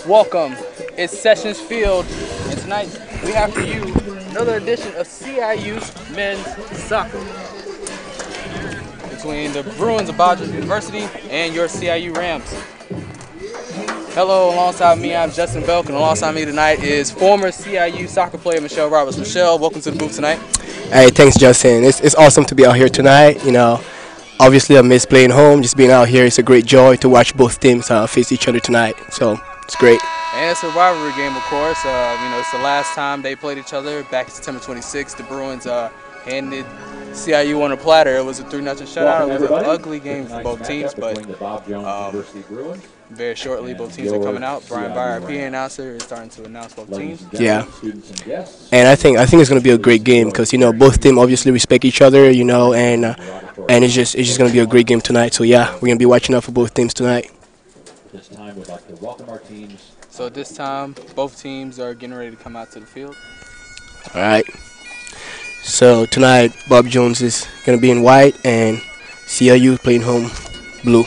Welcome, it's Sessions Field, and tonight we have for you another edition of CIU's men's soccer between the Bruins of Badger University and your CIU Rams. Hello, alongside me, I'm Justin Belk, and alongside me tonight is former CIU soccer player Michelle Roberts. Michelle, welcome to the booth tonight. Hey, thanks, Justin. It's awesome to be out here tonight. You know, obviously I miss playing home. Just being out here, it's a great joy to watch both teams face each other tonight. So it's great. And it's a rivalry game, of course. It's the last time they played each other back September 26th. The Bruins handed CIU on a platter. It was a 3-0 shutout. It was an ugly game for both teams, but very shortly both teams are coming out. Brian Byer, our PA announcer, is starting to announce both teams. Yeah, and I think it's going to be a great game because both teams obviously respect each other, and it's just going to be a great game tonight. So yeah, we're going to be watching out for both teams tonight. This time we'd like to welcome our teams. So at this time, both teams are getting ready to come out to the field. All right. So tonight, Bob Jones is going to be in white and CIU playing home blue.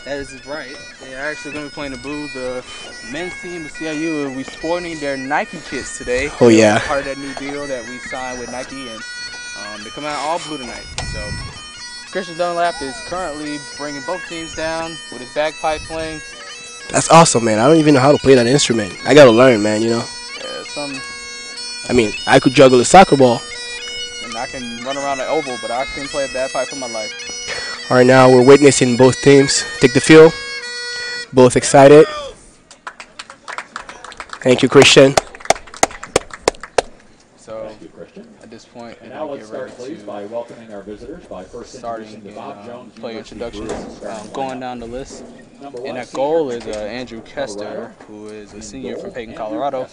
That is right. They're actually going to be playing the blue. The men's team of CIU will be sporting their Nike kits today. Oh, yeah. Part of that new deal that we signed with Nike, and they're coming out all blue tonight. So Christian Dunlap is currently bringing both teams down with his bagpipe playing. That's awesome, man. I don't even know how to play that instrument. I got to learn, man, Yeah, I mean, I could juggle a soccer ball. And I can run around the oval, but I couldn't play a bagpipe for my life. All right, now we're witnessing both teams take the field. Both excited. Thank you, Christian. So at this point, And now let's start, please, by welcoming our visitors by first introducing the Bob Jones player introductions. Bruins. Going down the list. And that goal is Andrew Kester, who is a senior from Payton, Colorado.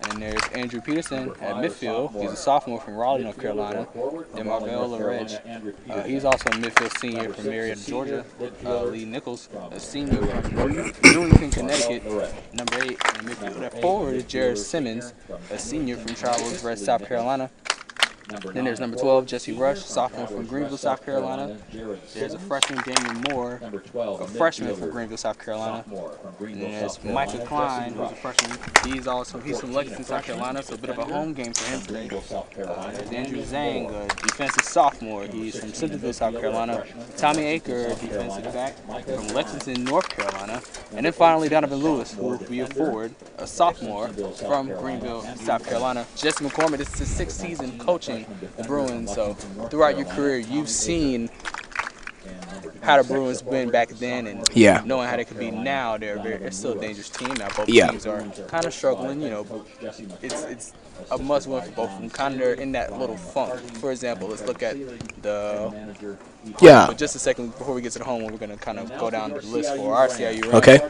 And there's Andrew Peterson at midfield. He's a sophomore from Raleigh, North Carolina. Then Marvell LaRedge. He's also a midfield senior from Marietta, Georgia. Lee Nichols, a senior from Newington, Connecticut, number 8 in midfield. At forward is Jared Simmons, a senior from Charles Red, South Carolina. Then there's number 12, Jesse Rush, sophomore from Greenville, South Carolina. There's a freshman, Daniel Moore, a freshman from Greenville, South Carolina. And then there's Micah Klein, who's a freshman. He's from Lexington, South Carolina, so a bit of a home game for him today. There's Andrew Zhang, a defensive sophomore. He's from Centerville, South Carolina. Tommy Aker, defensive back from Lexington, North Carolina. And then finally Donovan Lewis, who will be a forward, a sophomore from Greenville, South Carolina. Jesse McCormick, this is his 6th season coaching the Bruins, so throughout your career you've seen how the Bruins been back then, and knowing how they could be now. They're still a dangerous team. Now both teams are kind of struggling, but it's a must-win for both of them. Kind of in that little funk. For example, let's look at the But just a second before we get to the home one, we're going to kind of go down the list for our CIU Rams. Okay.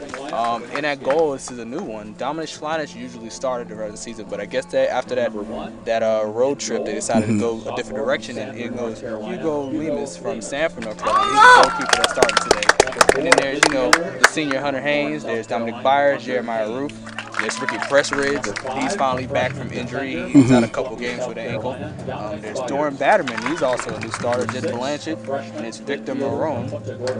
In that goal, this is a new one. Dominic Schleinisch usually started the rest of the season, but I guess that after that road trip, they decided to go a different direction, and here goes Hugo Lemus from Sanford, North Carolina. He's the goalkeeper that started today. And then there's, the senior Hunter Haynes. There's Dominic Byers, Jeremiah Roof. There's Ricky Pressridge. He's finally back from injury. He's had a couple games with an ankle. There's Doran Batterman. He's also a new starter. Jed Blanchett. And it's Victor Marone.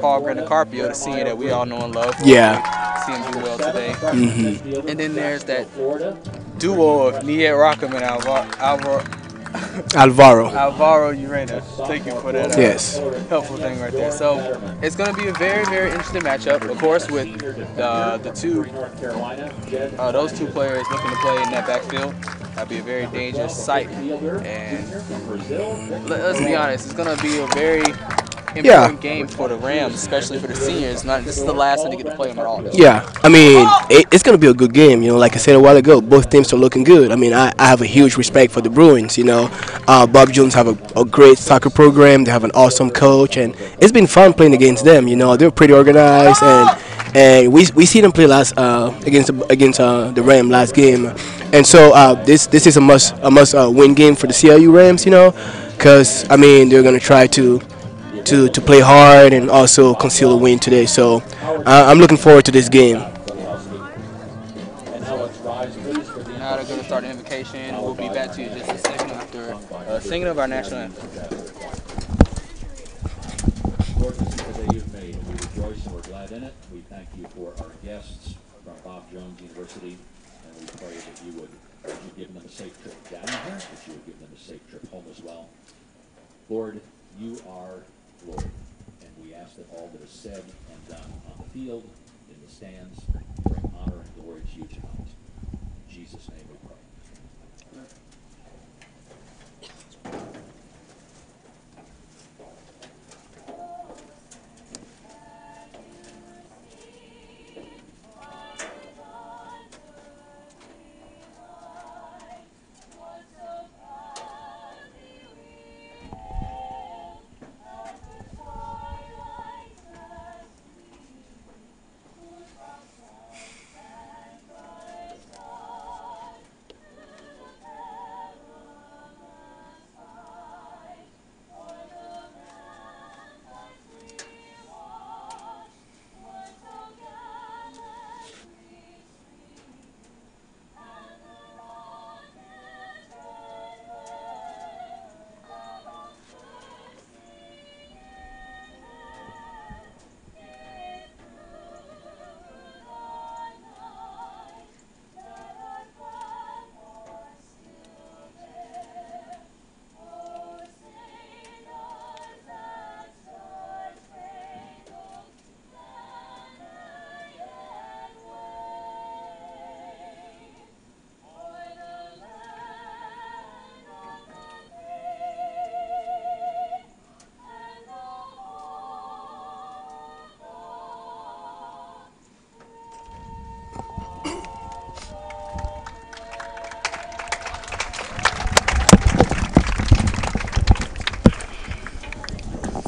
Paul Grandicarpio, the senior that we all know and love. Yeah. See him do well today. And then there's that duo of Niet Rackham and Alvaro. Alvaro Urena. Thank you for that Yes. helpful thing right there. So it's going to be a very, very interesting matchup. Of course, with the two, those two players looking to play in that backfield, that'll be a very dangerous sight. And let's be honest, it's going to be a very important game for the Rams, especially for the seniors. This is the last time they get to play them at all. Yeah, I mean, it's going to be a good game. You know, like I said a while ago, both teams are looking good. I mean, I have a huge respect for the Bruins. You know, Bob Jones have a great soccer program. They have an awesome coach, and it's been fun playing against them. You know, they're pretty organized, and we see them play against the Rams last game, and so this is a must win game for the CIU Rams. You know, because I mean they're going to try to play hard and also conceal a win today. So I'm looking forward to this game. Now they're going to start the invocation. We'll be back to you just a second after singing of our national anthem. Lord, this is the day you've made, and we rejoice and we're glad in it. We thank you for our guests from Bob Jones University, and we pray that you would give them a safe trip down here, that you would give them a safe trip home as well. Lord, you are Lord, and we ask that all that is said and done on the field, in the stands, bring honor and glory to you tonight. In Jesus' name we pray.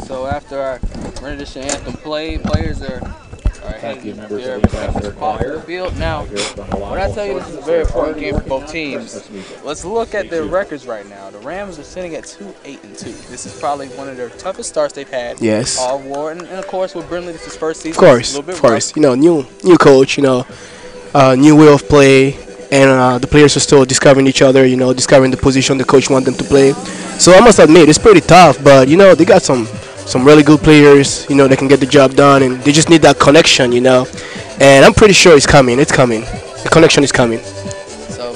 So after our rendition anthem played, players are heading their respective off the field. Now, when I tell you this is a very important game for both teams, let's look at their records right now. The Rams are sitting at 2-8-2. This is probably one of their toughest starts they've had. Yes. All war, and of course with Brindley, this is first season. Of course, you know, new coach, you know, new way of play, and the players are still discovering each other, you know, discovering the position the coach wants them to play. So I must admit, it's pretty tough, but you know, they got some really good players, you know, that can get the job done, and they just need that connection, you know. And I'm pretty sure it's coming. It's coming. The connection is coming. So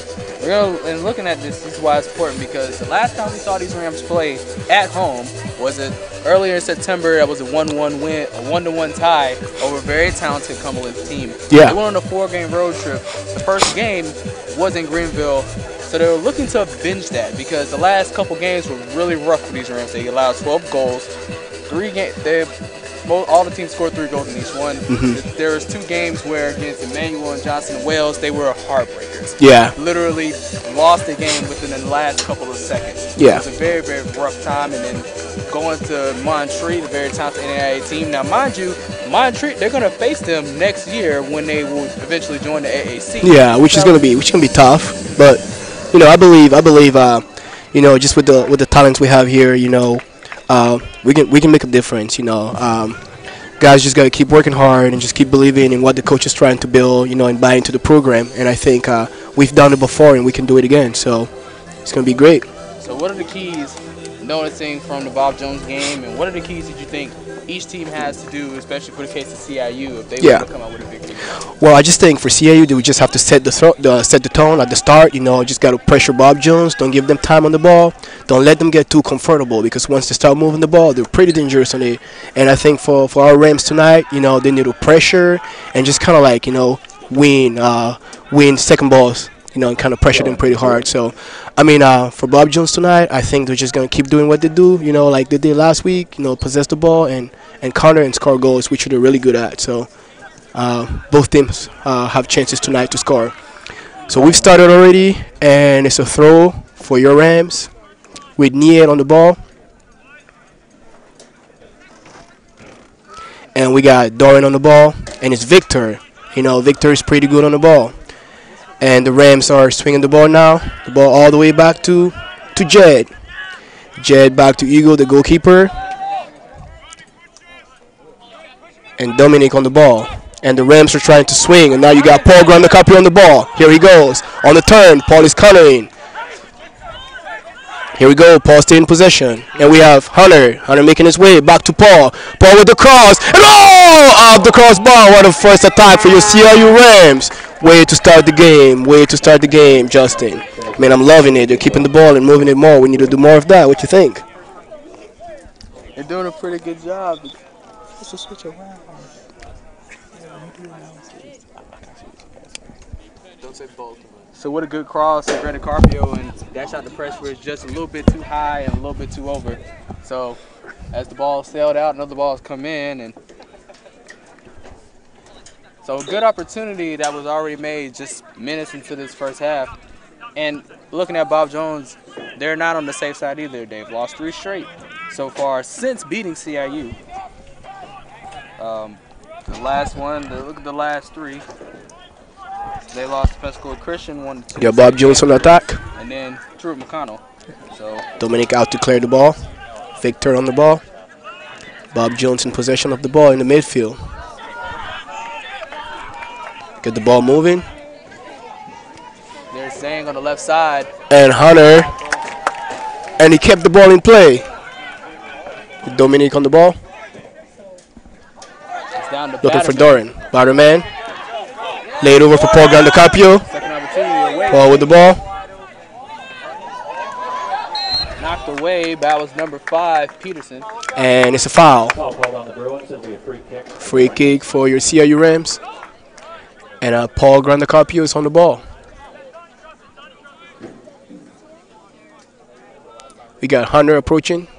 and looking at this is why it's important, because the last time we saw these Rams play at home was earlier in September. That was a 1-1 win, a 1-1 tie over a very talented Cumberland team. Yeah. They went on a 4-game road trip. The first game was in Greenville. So they were looking to binge that, because the last couple games were really rough for these Rams. They allowed 12 goals. All the teams scored 3 goals in each one. There was 2 games where against Emmanuel and Johnson and Wales, they were heartbreakers. Yeah. Literally lost the game within the last couple of seconds. Yeah. It was a very, very rough time. And then going to Montreat, a very talented NAIA team. Now, mind you, Montreat, they're going to face them next year when they will eventually join the AAC. Yeah, which is going to be tough. But you know, I believe, you know, just with the talents we have here, you know, we can make a difference, you know. Guys just gotta keep working hard and just keep believing in what the coach is trying to build, you know, and buy into the program. And I think we've done it before and we can do it again. So it's gonna be great. So what are the keys noticing from the Bob Jones game, and what are the keys that you think each team has to do, especially for the case of CIU, if they want to come out with a victory? Well, I just think for CIU, they would just have to set the tone at the start. You know, just got to pressure Bob Jones. Don't give them time on the ball. Don't let them get too comfortable, because once they start moving the ball, they're pretty dangerous on it. And I think for our Rams tonight, you know, they need to pressure and just kind of like, you know, win second balls, you know, and kind of pressure them pretty hard. So, I mean, for Bob Jones tonight, I think they're just going to keep doing what they do, you know, like they did last week, you know, possess the ball and counter and score goals, which they're really good at. So, both teams have chances tonight to score. So we've started already, and it's a throw for your Rams with Niet on the ball. And we got Dorian on the ball, and it's Victor. You know, Victor is pretty good on the ball. And the Rams are swinging the ball now. The ball all the way back to Jed. Jed back to Eagle, the goalkeeper. And Dominic on the ball. And the Rams are trying to swing. And now you got Paul Grandacapio on the ball. Here he goes. On the turn, Paul is countering. Here we go. Paul staying in possession. And we have Hunter. Hunter making his way back to Paul. Paul with the cross. And off the crossbar. What a first attack for your CIU Rams. Way to start the game. Way to start the game, Justin. Man, I'm loving it. They're keeping the ball and moving it more. We need to do more of that. What you think? They're doing a pretty good job. Let's just switch around. Don't say both. So what a good cross to Grandacapio, and that shot the press was just a little bit too high and a little bit too over. So as the ball sailed out, another ball's come in, and so a good opportunity that was already made just minutes into this first half. And looking at Bob Jones, they're not on the safe side either. They've lost 3 straight so far since beating CIU. The last one, look at the last 3. They lost to Pensacola Christian 1-2. Yeah, Bob Jones on the attack. And then Drew McConnell. So Dominic out to clear the ball. Victor on the ball. Bob Jones in possession of the ball in the midfield. Get the ball moving. There's Zhang on the left side. And Hunter. And he kept the ball in play. Dominic on the ball. It's down to Looking for Doran. Batterman. Laid over for Paul Grandacapio. Second opportunity away. Paul with the ball. Knocked away. That was number 5, Peterson. And it's a foul. On the Bruins, it'll be a free kick. Free kick for your CIU Rams. And Paul Grandacapio is on the ball. We got Hunter approaching.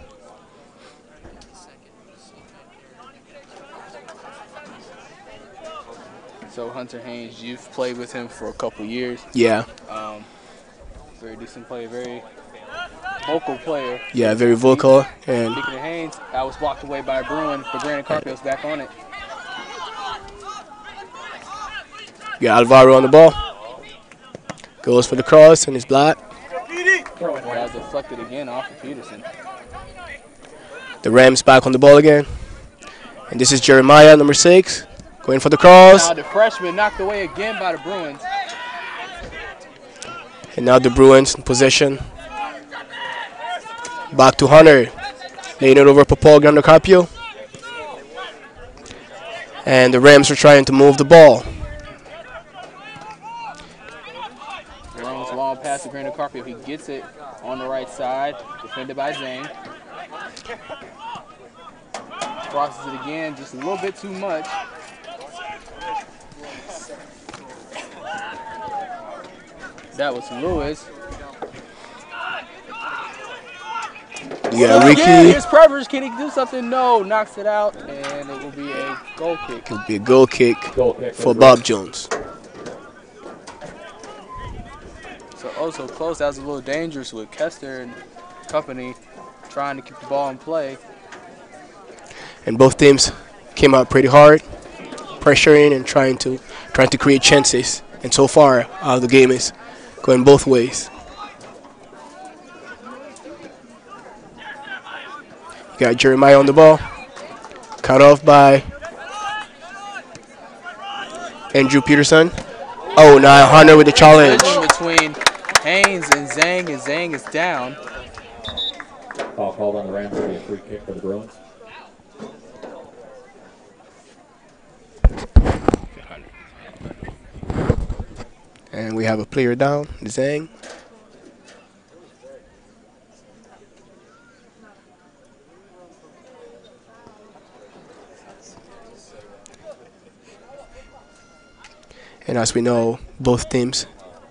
So Hunter Haynes, you've played with him for a couple years. Yeah. Very decent player, very vocal player. Yeah, very vocal. And Speaking of Haynes, I was blocked away by a Bruin, but Grandacapio's back on it. got Alvaro on the ball. Goes for the cross and it's blocked. That deflected again off of Peterson. The Rams back on the ball again. And this is Jeremiah, number 6. Going for the cross. Now the freshman knocked away again by the Bruins. And now the Bruins in possession. Back to Hunter. Laying it over for Paul Grandacapio. And the Rams are trying to move the ball. Runs long pass to Grandacapio. He gets it on the right side. Defended by Zhang. Crosses it again, just a little bit too much. That was Lewis. Yeah, Ricky. Here's Prevers. Can he do something? No. Knocks it out, and it will be a goal kick. It will be a goal kick for Bob Jones. So also close. That was a little dangerous with Kester and company trying to keep the ball in play. And both teams came out pretty hard, pressuring and trying to create chances. And so far, the game is going both ways. You got Jeremiah on the ball, cut off by Andrew Peterson. Oh, now Hunter with the challenge. Between Haynes and Zhang is down. Call called on the Rams. It'll be a free kick for the Bruins. And we have a player down, Zhang. And as we know, both teams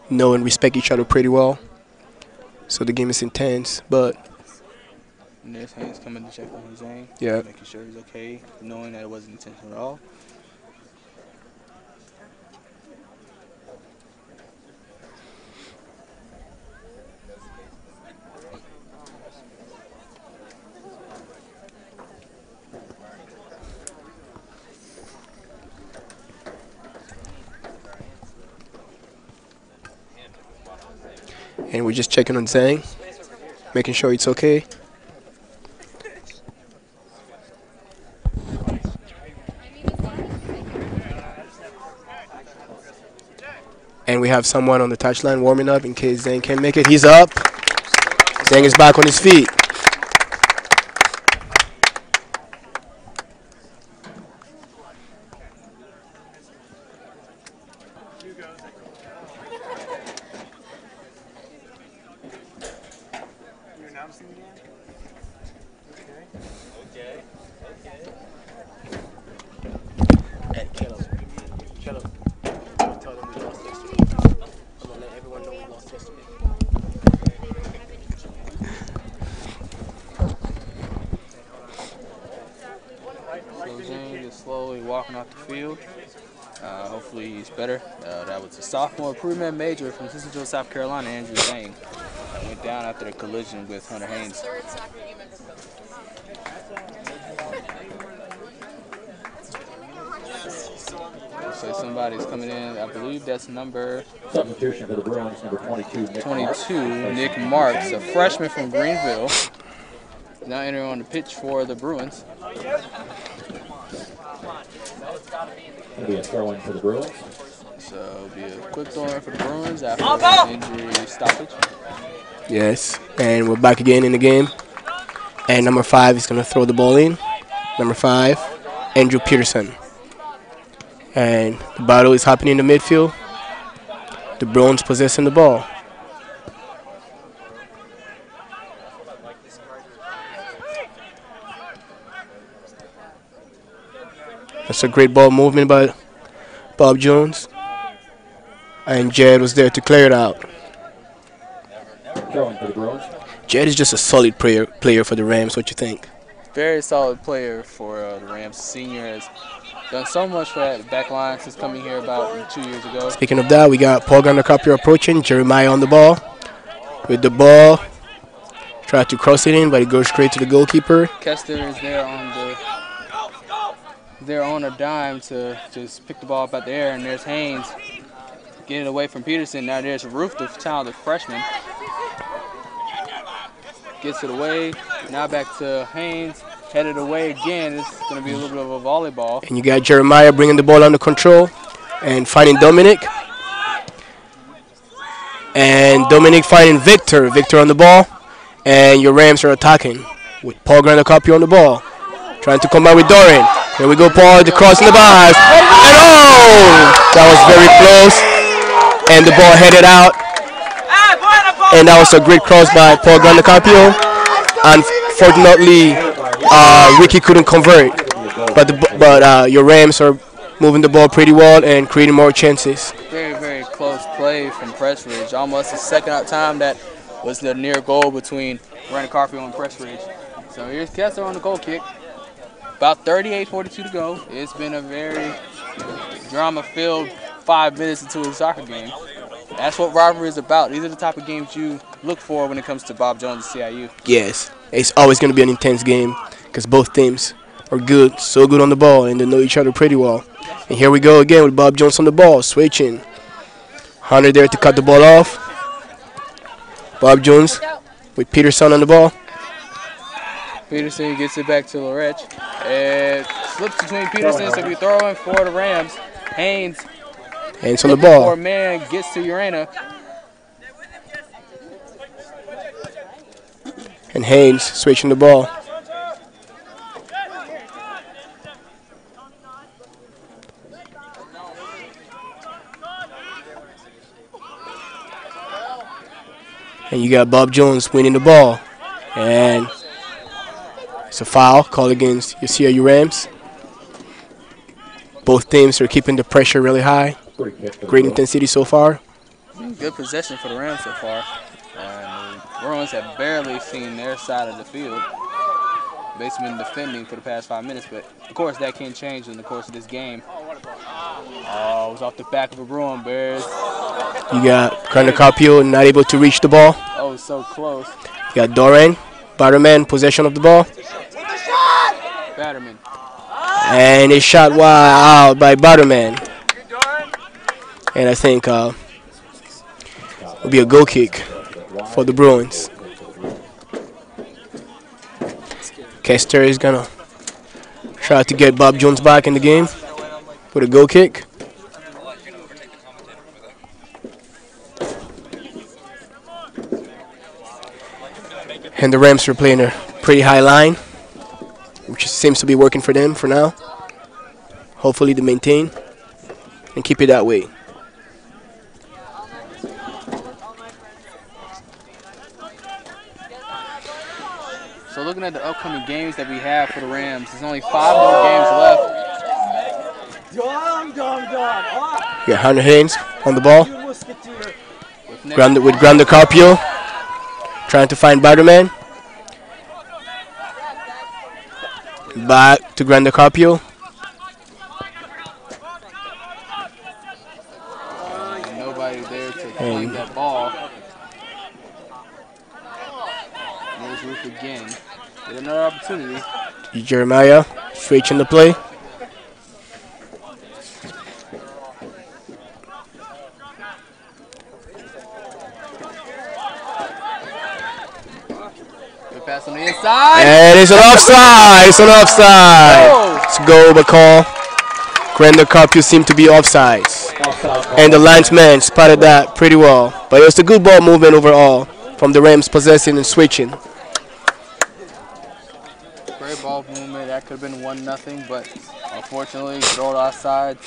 know and respect each other pretty well. So the game is intense, but And there's Haynes coming to check on Zhang. Yeah. Making sure he's okay, knowing that it wasn't intentional at all. and we're just checking on Zhang, making sure it's okay. And we have someone on the touchline warming up in case Zhang can't make it. He's up. Zhang is back on his feet. Slowly walking off the field. Hopefully he's better. That was a sophomore pre-med major from Cincinnati, South Carolina, Andrew Zhang. Went down after the collision with Hunter Haynes. So somebody's coming in. I believe that's number Substitution for the Bruins, number 22, Nick Marks, a freshman from Greenville. Now entering on the pitch for the Bruins. It'll be a throw-in for the Bruins. So it'll be a quick throw-in for the Bruins after injury stoppage. Yes, and we're back again in the game. And number 5 is going to throw the ball in. Number 5, Andrew Peterson. And the battle is happening in the midfield. The Bruins possessing the ball. That's a great ball movement by Bob Jones. And Jed was there to clear it out. Throwing for the Bruins. Jed is just a solid player for the Rams. What you think? Very solid player for the Rams. Senior has done so much for that back line since coming here about 2 years ago. Speaking of that, we got Paul Gandacapio approaching. Jeremiah on the ball. With the ball. Tried to cross it in, but it goes straight to the goalkeeper. Kester is there on a dime to just pick the ball up out the air, and there's Haynes getting away from Peterson. Now there's Roof, the talented freshman. Gets it away. Now back to Haynes. Headed away again. It's going to be a little bit of a volleyball. And you got Jeremiah bringing the ball under control and finding Dominic. And Dominic finding Victor. Victor on the ball. And your Rams are attacking with Paul Gandacapio on the ball. Trying to come out with Dorian. Here we go, Paul, the cross in the box. And oh! That was very close. And the ball headed out. And that was a great cross by Paul Gandacapio. Unfortunately, Ricky couldn't convert. But your Rams are moving the ball pretty well and creating more chances. Very, very close play from Pressridge. Almost a second out time that was the near goal between Gandacapio and Pressridge. So here's Kester on the goal kick. About 38-42 to go. It's been a very drama-filled 5 minutes into a soccer game. That's what rivalry is about. These are the type of games you look for when it comes to Bob Jones and CIU. Yes, it's always going to be an intense game because both teams are good, so good on the ball, and they know each other pretty well. And here we go again with Bob Jones on the ball, switching. Hunter there to cut the ball off. Bob Jones with Peterson on the ball. Peterson gets it back to Lorette. It slips between Peterson, so we throw in for the Rams. Haynes on the ball. Poor man gets to Urena. And Haynes switching the ball. And you got Bob Jones winning the ball. And it's a foul called against your CIU Rams. Both teams are keeping the pressure really high. Great intensity so far. Good possession for the Rams so far. And the Bruins have barely seen their side of the field. Basically been defending for the past 5 minutes, but of course that can change in the course of this game. Oh, it was off the back of a Bruin, Bears. You got Carnacopio not able to reach the ball. Oh, so close. You got Doran, Batterman, possession of the ball. Batterman. And a shot wide out by Batterman. And I think it'll be a goal kick for the Bruins. Kester is gonna try to get Bob Jones back in the game with a goal kick. And the Rams are playing a pretty high line, which seems to be working for them for now. Hopefully they maintain and keep it that way. So looking at the upcoming games that we have for the Rams, there's only 5 more games left. You got Hunter Haynes on the ball. With Grande Carpio trying to find Batterman. Back to Grande Carpio. Nobody there to claim that ball. There's Ruth again. Get another opportunity. Jeremiah switching the play. Good pass on the inside. And it's an offside. It's an offside. Oh. It's a goal, but call. Grande Carpio seemed to be offsides. And the linesman spotted that pretty well. But it was a good ball movement overall from the Rams possessing and switching. Great ball movement. That could have been 1-0, but unfortunately, throw it offside.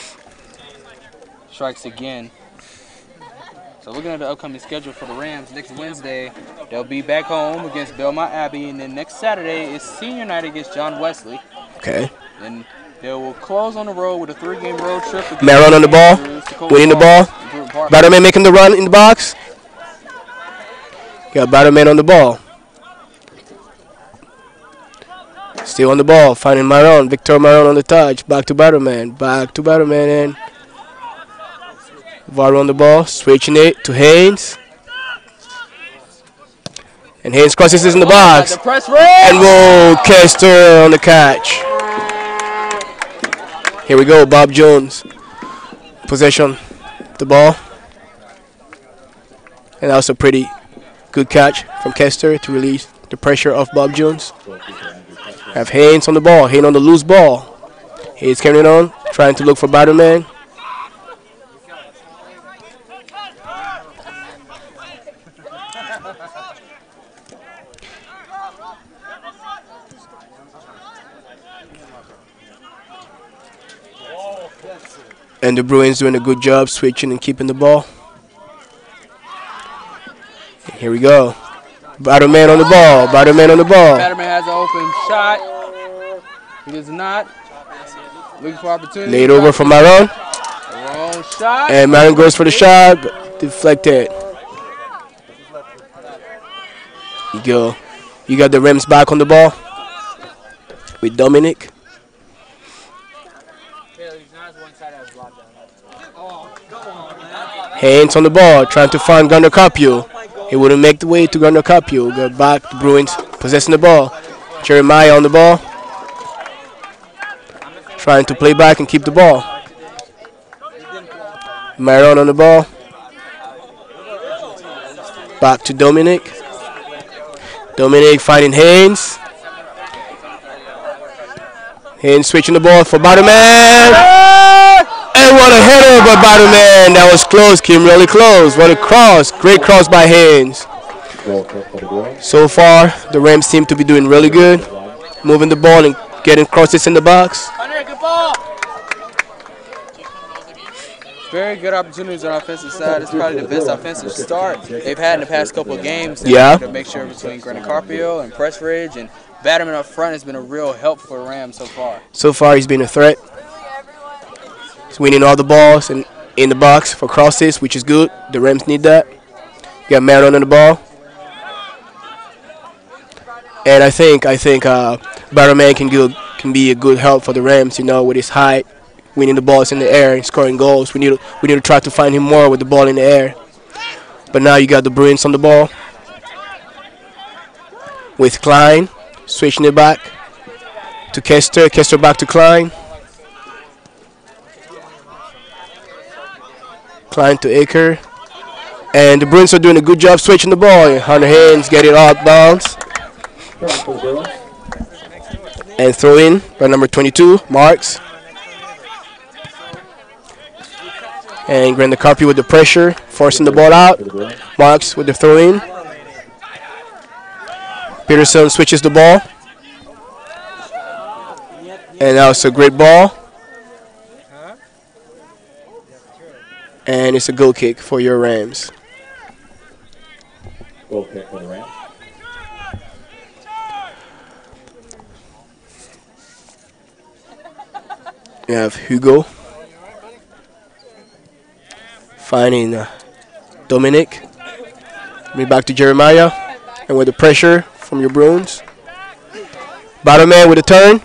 Strikes again. So looking at the upcoming schedule for the Rams, next Wednesday, they'll be back home against Belmont Abbey, and then next Saturday is senior night against John Wesley. Okay. And they will close on the road with a 3-game road trip. Maron on the ball, winning the ball. Batterman making the run in the box. Got Batterman on the ball. Still on the ball, finding Maron. Victor Maron on the touch. Back to Batterman. Back to Batterman. And Varro on the ball, switching it to Haynes. And Haynes crosses this in the box. And whoa, Kester on the catch. Here we go, Bob Jones. Possession, the ball. And that was a pretty good catch from Kester to release the pressure of Bob Jones. Have Haynes on the ball, Haynes on the loose ball. Haynes carrying on, trying to look for Batterman. And the Bruins doing a good job switching and keeping the ball. And here we go. Batterman on the ball. Batterman on the ball. Batterman has an open shot. He does not. Looking for opportunity. Laid over for Maron. Wrong shot. And Maron goes for the shot, but deflected. You go. You got the Rams back on the ball with Dominic. Haynes on the ball, trying to find Grande Carpio. He wouldn't make the way to Grande Carpio. Got back to Bruins, possessing the ball. Jeremiah on the ball. Trying to play back and keep the ball. Maron on the ball. Back to Dominic. Dominic finding Haynes. Haynes switching the ball for Batterman. And what a header by Batterman. That was close, came really close. What a cross. Great cross by Haynes. So far, the Rams seem to be doing really good, moving the ball and getting crosses in the box. Good ball. Very good opportunities on the offensive side. It's probably the best offensive start they've had in the past couple of games. Yeah. To make sure between Grant Carpio and Pressridge and Batterman up front has been a real help for the Rams so far. So far, he's been a threat. He's winning all the balls and in the box for crosses, which is good. The Rams need that. You got Maron on the ball. And I think Batterman can be a good help for the Rams, you know, with his height, winning the balls in the air and scoring goals. We need to try to find him more with the ball in the air. But now you got the Bruins on the ball with Klein switching it back to Kester. Kester back to Klein. Klein to Aker. And the Bruins are doing a good job switching the ball. On their hands, get it out bounds. And throw in by number 22, Marks. And Grant Carpio with the pressure, forcing the ball out. Marks with the throw in. Peterson switches the ball. And that was a great ball. And it's a goal kick for your Rams. Goal kick for the Rams. You have Hugo finding Dominic. Bring back to Jeremiah. And with the pressure from your Bruins. Batterman with a turn.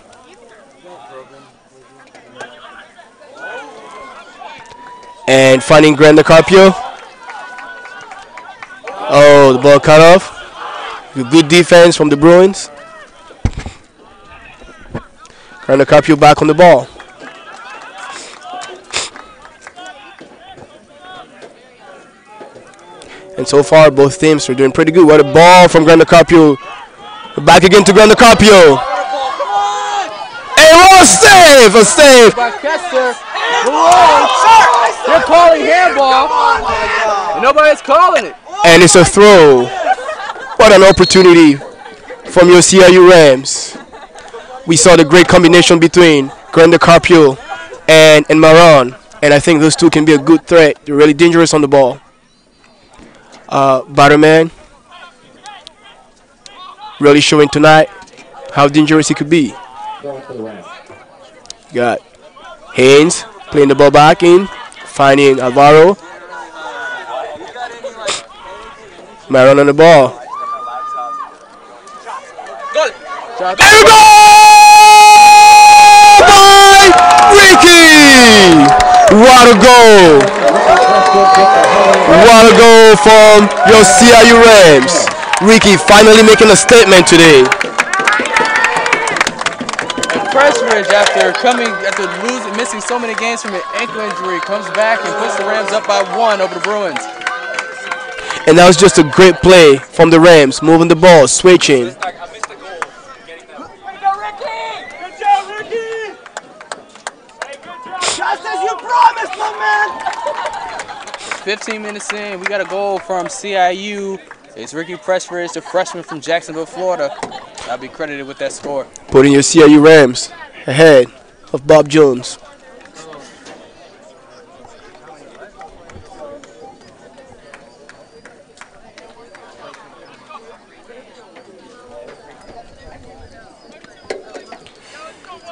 And finding Grant Carpio. Oh, the ball cut off. Good defense from the Bruins. Grant Carpio back on the ball. And so far, both teams are doing pretty good. What a ball from Grant Carpio. Back again to Grant Carpio. And what a save! A save! By Kester. They're calling handball. And nobody's calling it. And it's a throw. What an opportunity from your CIU Rams. We saw the great combination between Grant Carpio and Maron. And I think those two can be a good threat. They're really dangerous on the ball. Batterman really showing tonight how dangerous he could be. Got Haynes playing the ball back in, finding Alvaro. Maron on the ball. There you go! By Ricky! What a goal! What a goal from your CIU Rams. Ricky finally making a statement today. Pressridge, after missing so many games from an ankle injury, comes back and puts the Rams up by 1 over the Bruins. And that was just a great play from the Rams, moving the ball, switching. 15 minutes in, we got a goal from CIU. It's Ricky Pressridge, the freshman from Jacksonville, Florida. I'll be credited with that score. Putting your CIU Rams ahead of Bob Jones.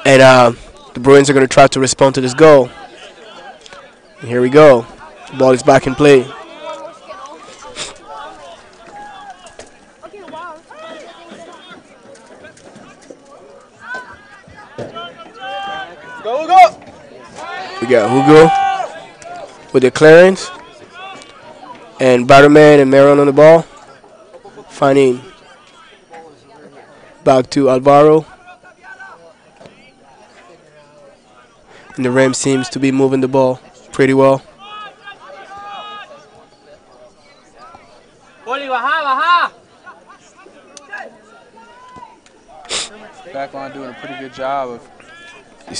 And the Bruins are going to try to respond to this goal. And here we go. The ball is back in play. Go, go! We got Hugo with the clearance. And Batterman and Maron on the ball. Finding back to Alvaro. And the Rams seems to be moving the ball pretty well. Backline doing a pretty good job of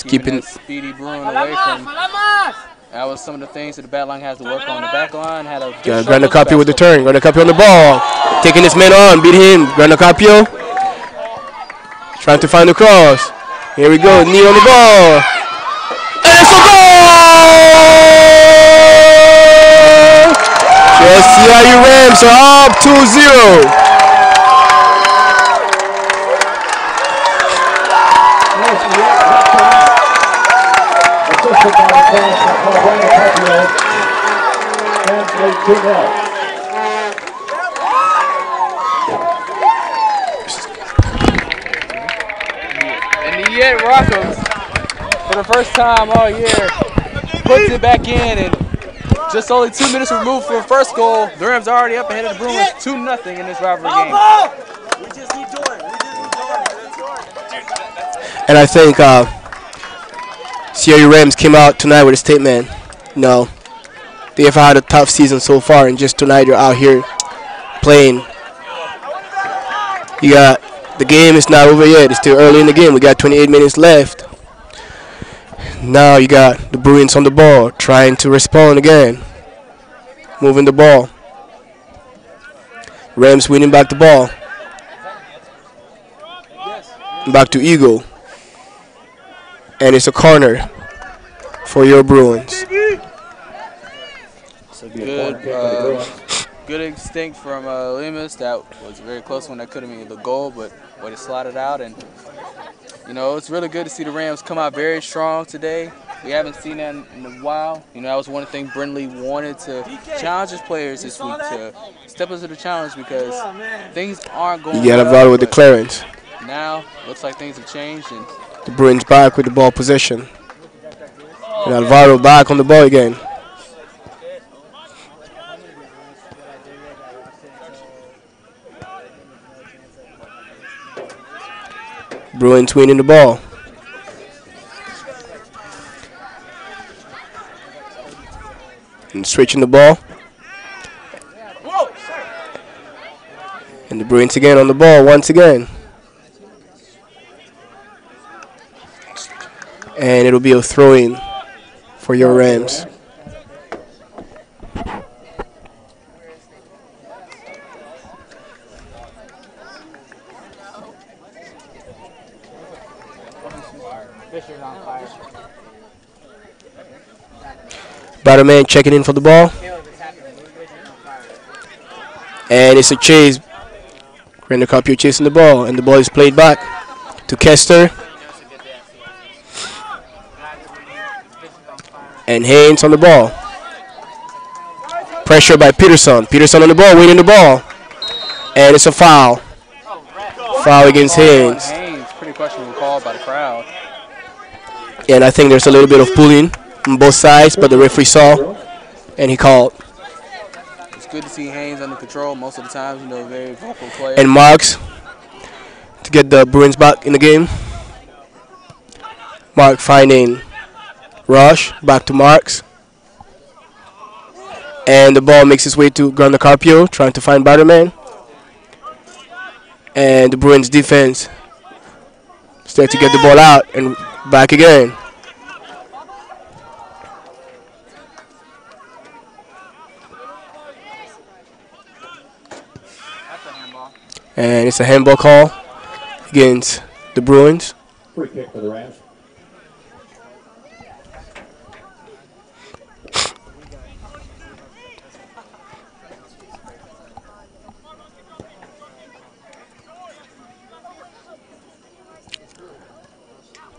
keeping that speedy Bruin away from. That was some of the things that the backline has to work on. The backline had a Grant Carpio with the turn. Grant Carpio on the ball. Taking his man on, beat him. Granacapio trying to find the cross. Here we go, knee on the ball. And it's a goal! The CIU Rams are up 2-0. And the yet Rockham, for the first time all year, puts it back in, and just only 2 minutes removed from the first goal, the Rams are already up ahead of the Bruins 2-0 in this rivalry game. We just need Jordan. And I think CIU Rams came out tonight with a statement. No, they have had a tough season so far, and just tonight they're out here playing. The game is not over yet. It's still early in the game. We got 28 minutes left. Now you got the Bruins on the ball, trying to respond again, moving the ball. Rams winning back the ball. Back to Eagle. And it's a corner for your Bruins. It's a good instinct from Lemus. That was a very close one. That could have been the goal, but way to slide it out. And you know, it's really good to see the Rams come out very strong today. We haven't seen that in a while. You know, that was one thing Brindley wanted to challenge his players this week, to step into the challenge, because things aren't going You got a well, battle with the clearance. now looks like things have changed, and The Bruins back with the ball possession. And Alvaro back on the ball again. Bruins winning the ball. And switching the ball. And the Bruins again on the ball once again. And it'll be a throw-in for your Rams. Batterman checking in for the ball. And it's a chase. Granacapio chasing the ball, and the ball is played back to Kester. And Haynes on the ball. Pressure by Peterson. Peterson on the ball, winning the ball. And it's a foul. Foul against Haynes. Haynes, pretty questionable call by the crowd. And I think there's a little bit of pulling on both sides, but the referee saw and he called. It's good to see Haynes under control most of the time. You know, very vocal player. And Marks to get the Bruins back in the game. Mark finding Rush, back to Marks. And the ball makes its way to Granacapio, trying to find Batterman. And the Bruins defense start to get the ball out and back again. And it's a handball call against the Bruins. Free kick for the Rams.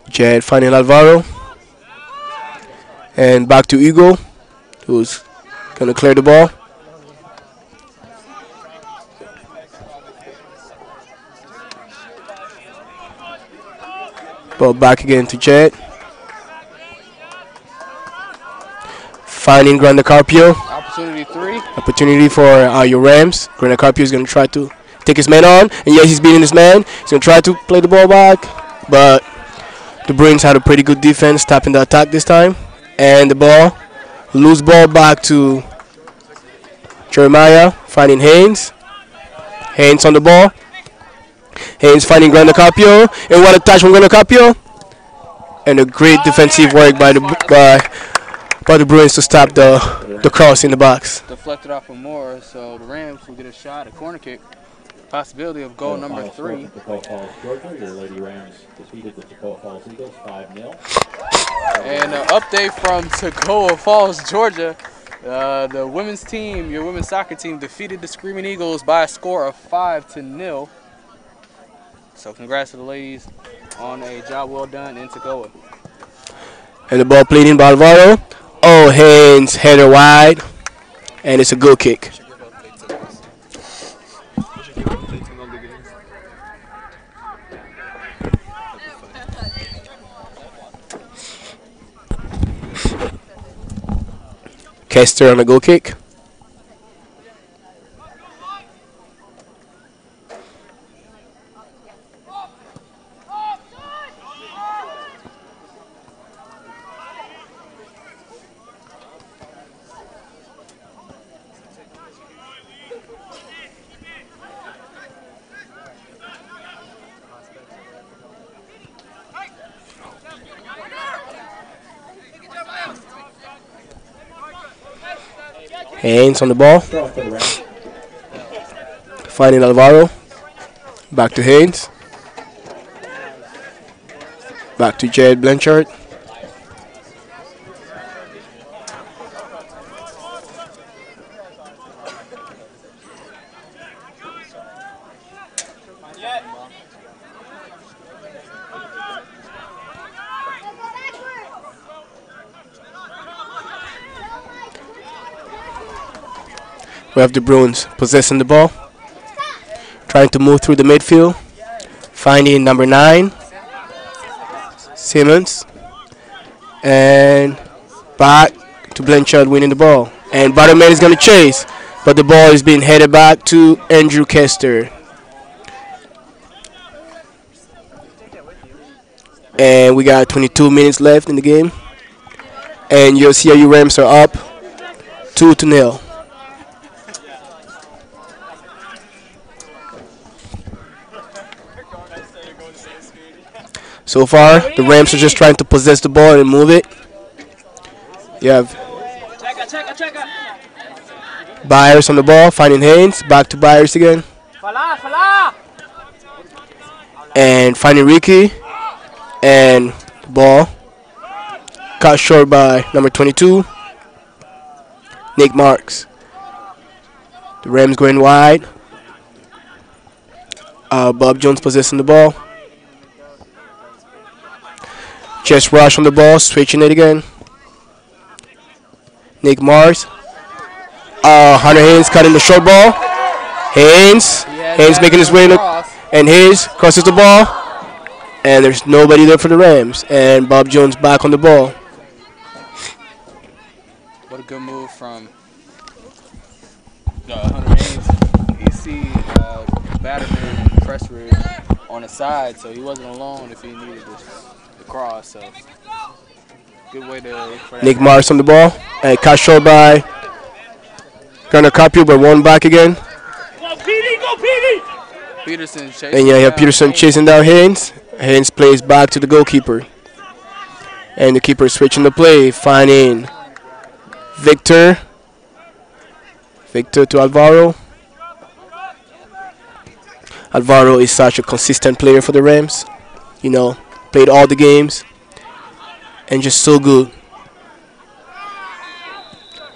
Jed finding Alvaro. And back to Eagle, who's going to clear the ball. Ball back again to Jed. Finding Granacapio. Opportunity 3. Opportunity for your Rams. Granacapio is going to try to take his man on. And yes, he's beating his man. He's going to try to play the ball back. But the Bruins had a pretty good defense, stopping the attack this time. And the ball, loose ball back to Jeremiah, finding Haynes. Haynes on the ball. Haynes finding Granacapio. And what a touch from Granacapio. And a great defensive work by the Bruins to stop the the cross in the box. deflected off of Moore, so the Rams will get a shot, a corner kick. Possibility of goal number 3. Toccoa Falls, Georgia. Your Lady Rams defeated the Toccoa Falls Eagles 5-0. And an update from Toccoa Falls, Georgia. The women's team, your women's soccer team, defeated the Screaming Eagles by a score of 5-0. So congrats to the ladies on a job well done in Toccoa. And the ball played in by Alvaro. Oh, hands, header wide. And it's a goal kick. Kester on a goal kick. Haynes on the ball. Finding Alvaro. Back to Haynes. Back to Jed Blanchard. We have the Bruins possessing the ball, trying to move through the midfield, finding number 9, Simmons, and back to Blanchard winning the ball. And Butterman is going to chase, but the ball is being headed back to Andrew Kester. And we got 22 minutes left in the game, and your CIU Rams are up 2-0. So far, the Rams are just trying to possess the ball and move it. You have Byers on the ball, finding Haynes. Back to Byers again. And finding Ricky. And the ball cut short by number 22, Nick Marks. The Rams going wide. Bob Jones possessing the ball. Just rush on the ball, switching it again. Nick Mars. Hunter Haynes cutting the short ball. Haynes making his way in, and Haynes crosses the ball. And there's nobody there for the Rams. And Bob Jones back on the ball. What a good move from Hunter Haynes. You see Batterman and Pressridge on the side, so he wasn't alone if he needed the cross. So good way to. Nick Mars on the ball, and cut short by Gunnar Capio, but one back again. Go Petey! Peterson chasing. And yeah, you have Peterson chasing down Haynes. Haynes plays back to the goalkeeper, and the keeper switching the play, finding Victor to Alvaro. Alvaro is such a consistent player for the Rams. You know, played all the games and just so good.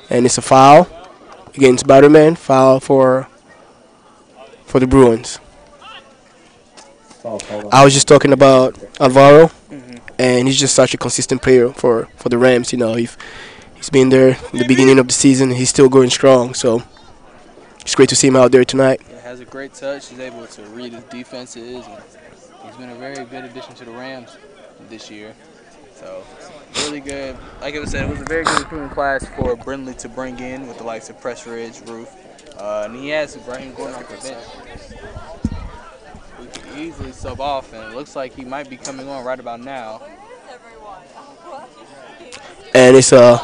And it's a foul against Batterman. Foul for the Bruins. I was just talking about Alvaro, and he's just such a consistent player for the Rams. You know, he's been there in the beginning of the season. He's still going strong. So it's great to see him out there tonight. Yeah, has a great touch. He's able to read his defenses. And he's been a very good addition to the Rams this year. So really good. Like I said, it was a very good recruiting class for Brindley to bring in with the likes of Pressridge, Roof. And he has Ibrahim Gordon off the bench. We can easily sub off, and it looks like he might be coming on right about now. And it's a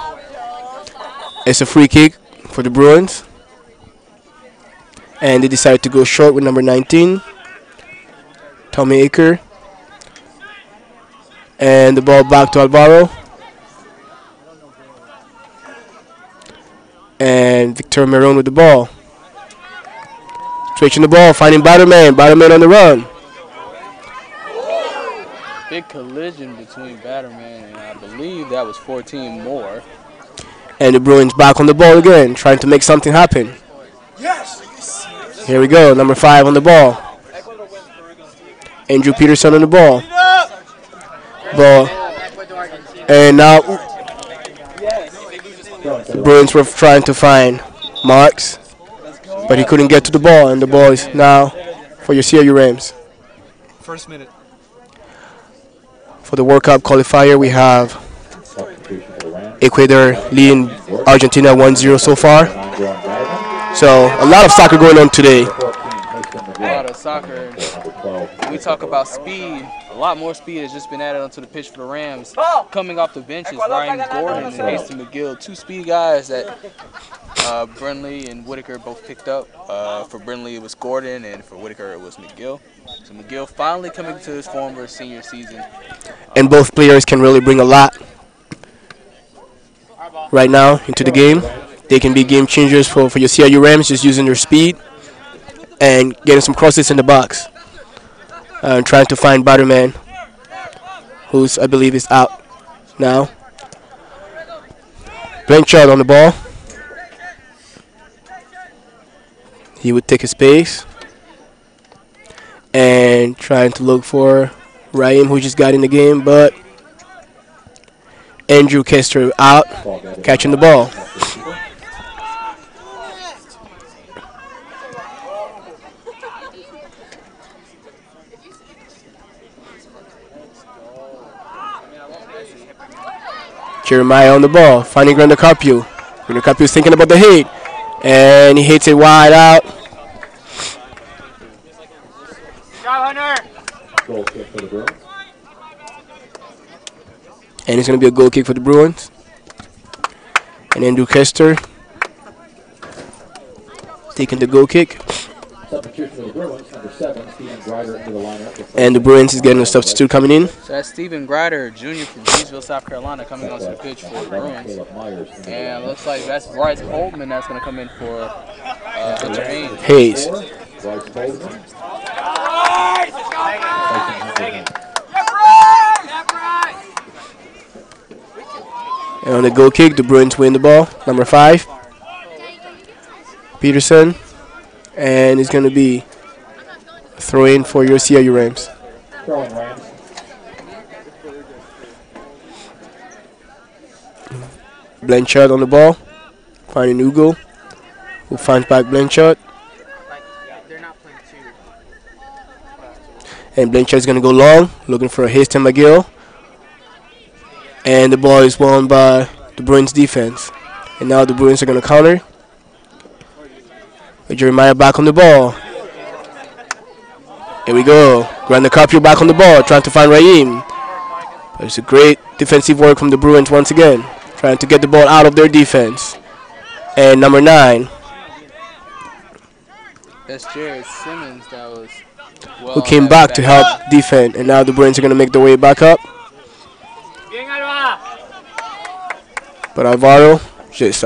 free kick for the Bruins. And they decided to go short with number 19, Tommy Aker. And the ball back to Alvaro. And Victor Maroon with the ball. Switching the ball, finding Batterman. Batterman on the run. Big collision between Batterman and I believe that was 14 more. And the Bruins back on the ball again, trying to make something happen. Here we go, number 5 on the ball. Andrew Peterson on the ball. And now the Bruins were trying to find Marks, but he couldn't get to the ball, and the ball is now for your CIU Rams. First minute. For the World Cup qualifier, we have Ecuador leading Argentina 1-0 so far. So a lot of soccer going on today. A lot of soccer. When we talk about speed, a lot more speed has just been added onto the pitch for the Rams. Coming off the benches, Ryan Gordon and Mason McGill, 2 speed guys that Brindley and Whitaker both picked up. For Brindley it was Gordon, and for Whitaker it was McGill. So McGill finally coming to his form for his senior season. And both players can really bring a lot right now into the game. They can be game changers for your CIU Rams, just using their speed and getting some crosses in the box. Trying to find Batterman, who's I believe is out now. Blanchard on the ball. He would take his space and trying to look for Raheem, who just got in the game, but Andrew Kester out, catching the ball. Jeremiah on the ball, finding Grandacarpio. Grandacarpio is thinking about the hit, and he hits it wide out. Goal kick for the Bruins. And it's going to be a goal kick for the Bruins. And Andrew Kester taking the goal kick. Substitution for the Bruins, number 7, Stephen Grider into the lineup. And the Bruins is getting a substitute coming in. So that's Stephen Grider, Jr. from Gainesville, South Carolina, coming onto the pitch for the Bruins. And it looks like that's Bryce Holtman that's going to come in for Hunter Hayes. Bryce Holtman. And on the goal kick, the Bruins win the ball. Number 5, Peterson. And it's going to be a throw-in for your CIU Rams. Throwing Rams. Blanchard on the ball, finding Ugo, who finds back Blanchard. And Blanchard's going to go long, looking for a Haston McGill. And the ball is won by the Bruins defense. And now the Bruins are going to counter. With Jeremiah back on the ball. Here we go. Grandacarpio back on the ball, trying to find Raheem. But it's a great defensive work from the Bruins once again, trying to get the ball out of their defense. And number 9. That's Jared Simmons that was who came back to help defend. And now the Bruins are going to make their way back up. But Alvaro just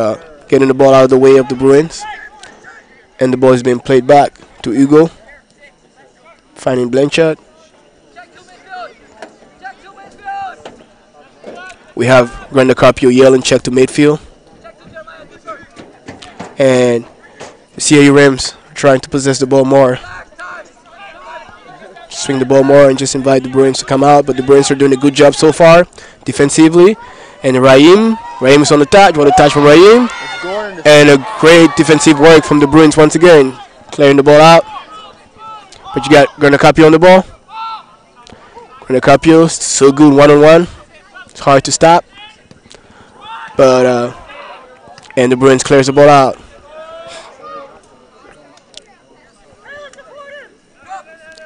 getting the ball out of the way of the Bruins. And the ball is being played back to Ugo. Finding Blanchard. We have Grandacarpio yelling check to midfield. And the CIU Rams are trying to possess the ball more. Swing the ball more and just invite the Bruins to come out. But the Bruins are doing a good job so far defensively. And Raheem is on the touch. What a touch from Raheem. And a great defensive work from the Bruins once again. Clearing the ball out. But you got Grandacarpio on the ball. Grandacarpio, so good one-on-one. It's hard to stop. But, and the Bruins clears the ball out.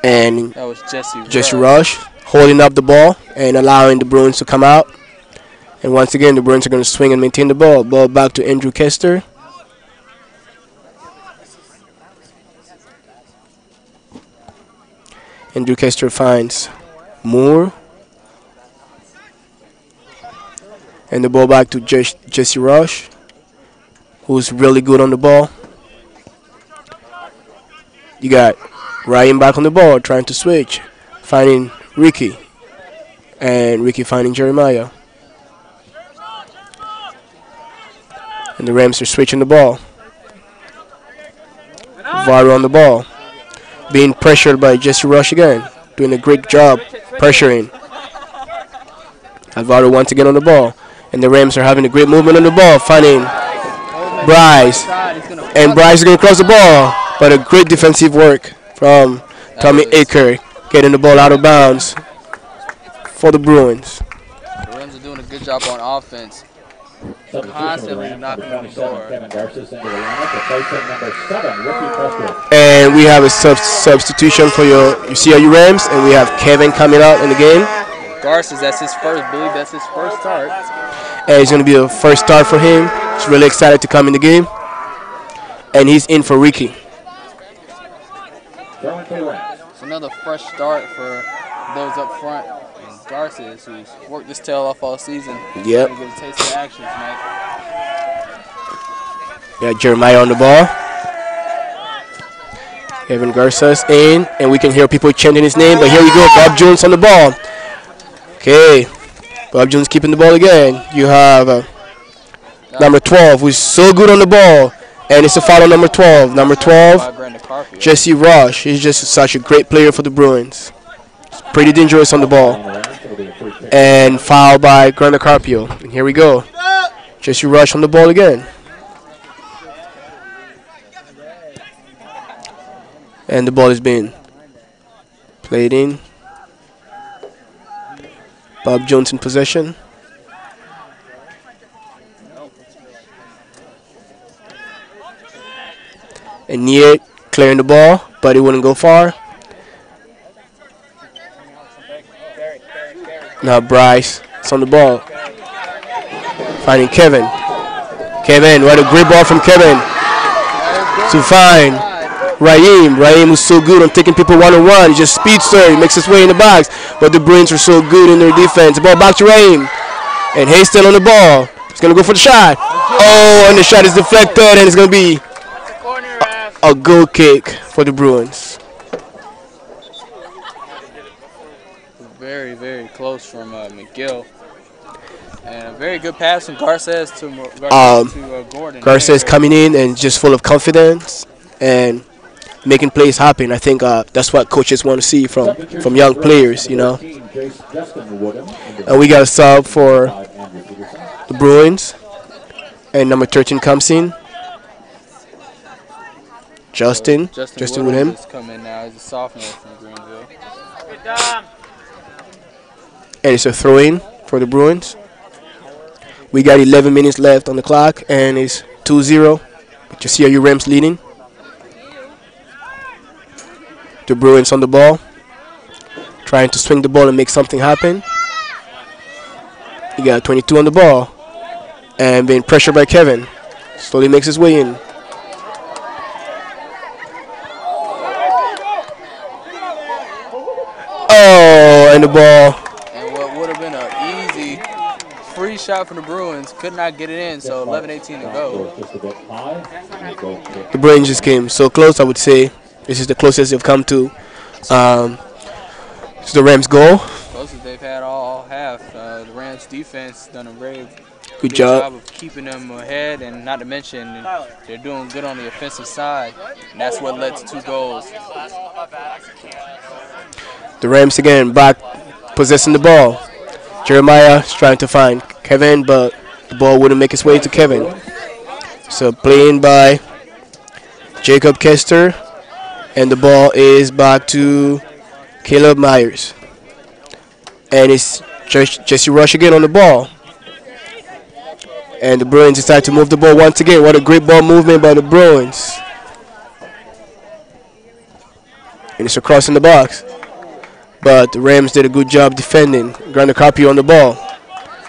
And that was Jesse Rush holding up the ball and allowing the Bruins to come out. And once again, the Bruins are going to swing and maintain the ball. Ball back to Andrew Kester. Andrew Kester finds Moore. And the ball back to Jesse Rush. who's really good on the ball. You got Ryan back on the ball, trying to switch, finding Ricky, and Ricky finding Jeremiah. And the Rams are switching the ball. Alvaro on the ball, being pressured by Jesse Rush again, doing a great job pressuring. Alvaro once again on the ball, and the Rams are having a great movement on the ball, finding Bryce, and Bryce is going to cross the ball, but a great defensive work from Tommy Aker, getting the ball out of bounds for the Bruins. The Rams are doing a good job on offense, constantly knocking on the door. And we have a substitution for your CIU Rams, and we have Kevin coming out in the game. Garces, that's his first, I believe that's his first start. And it's going to be a first start for him. He's really excited to come in the game. And he's in for Ricky. It's another fresh start for those up front. And Garces, who's worked his tail off all season. Yep. Get a taste of action tonight. Got Jeremiah on the ball. Kevin Garces in, and we can hear people chanting his name. But here we go, Bob Jones on the ball. Okay, Bob Jones keeping the ball again. You have number 12, who's so good on the ball, and it's a foul on number 12. Number 12, Jesse Rush. He's just such a great player for the Bruins. He's pretty dangerous on the ball. And foul by Granda Carpio. And here we go. Jesse Rush on the ball again. And the ball is being played in. Bob Jones in possession. And Niet clearing the ball, but it wouldn't go far. Now Bryce is on the ball. Finding Kevin. Kevin, what a great ball from Kevin. To find Raheem. Raheem was so good on taking people one-on-one. He just speedster. He makes his way in the box. But the Bruins are so good in their defense. The ball back to Raheem. And Haston on the ball. He's going to go for the shot. Oh, and the shot is deflected, and it's going to be a goal kick for the Bruins. Very, very close from McGill. And a very good pass from Garces to Gordon. Garces coming in and just full of confidence and making plays happen. I think that's what coaches want to see from young players, you know. And we got a sub for the Bruins. And number 13 comes in. Justin with him. Is coming now. He's a sophomore from Greenville. And it's a throw-in for the Bruins. We got 11 minutes left on the clock, and it's 2-0. But you see your Rams leading. The Bruins on the ball, trying to swing the ball and make something happen. He got 22 on the ball, and being pressured by Kevin. Slowly makes his way in. Oh, and the ball. And what would have been an easy free shot from the Bruins, could not get it in, so 11-18 to go. The Bruins just came so close, I would say. This is the closest they've come to the Rams' goal. Closest they've had all half. The Rams' defense done a very good job of keeping them ahead, and not to mention they're doing good on the offensive side, and that's what led to 2 goals. The Rams again back possessing the ball. Jeremiah is trying to find Kevin, but the ball wouldn't make its way to Kevin. So playing by Jacob Kester, and the ball is back to Caleb Myers. And it's Jesse Rush again on the ball. And the Bruins decide to move the ball once again. What a great ball movement by the Bruins. And it's across in the box. But the Rams did a good job defending. Granda Carpio on the ball.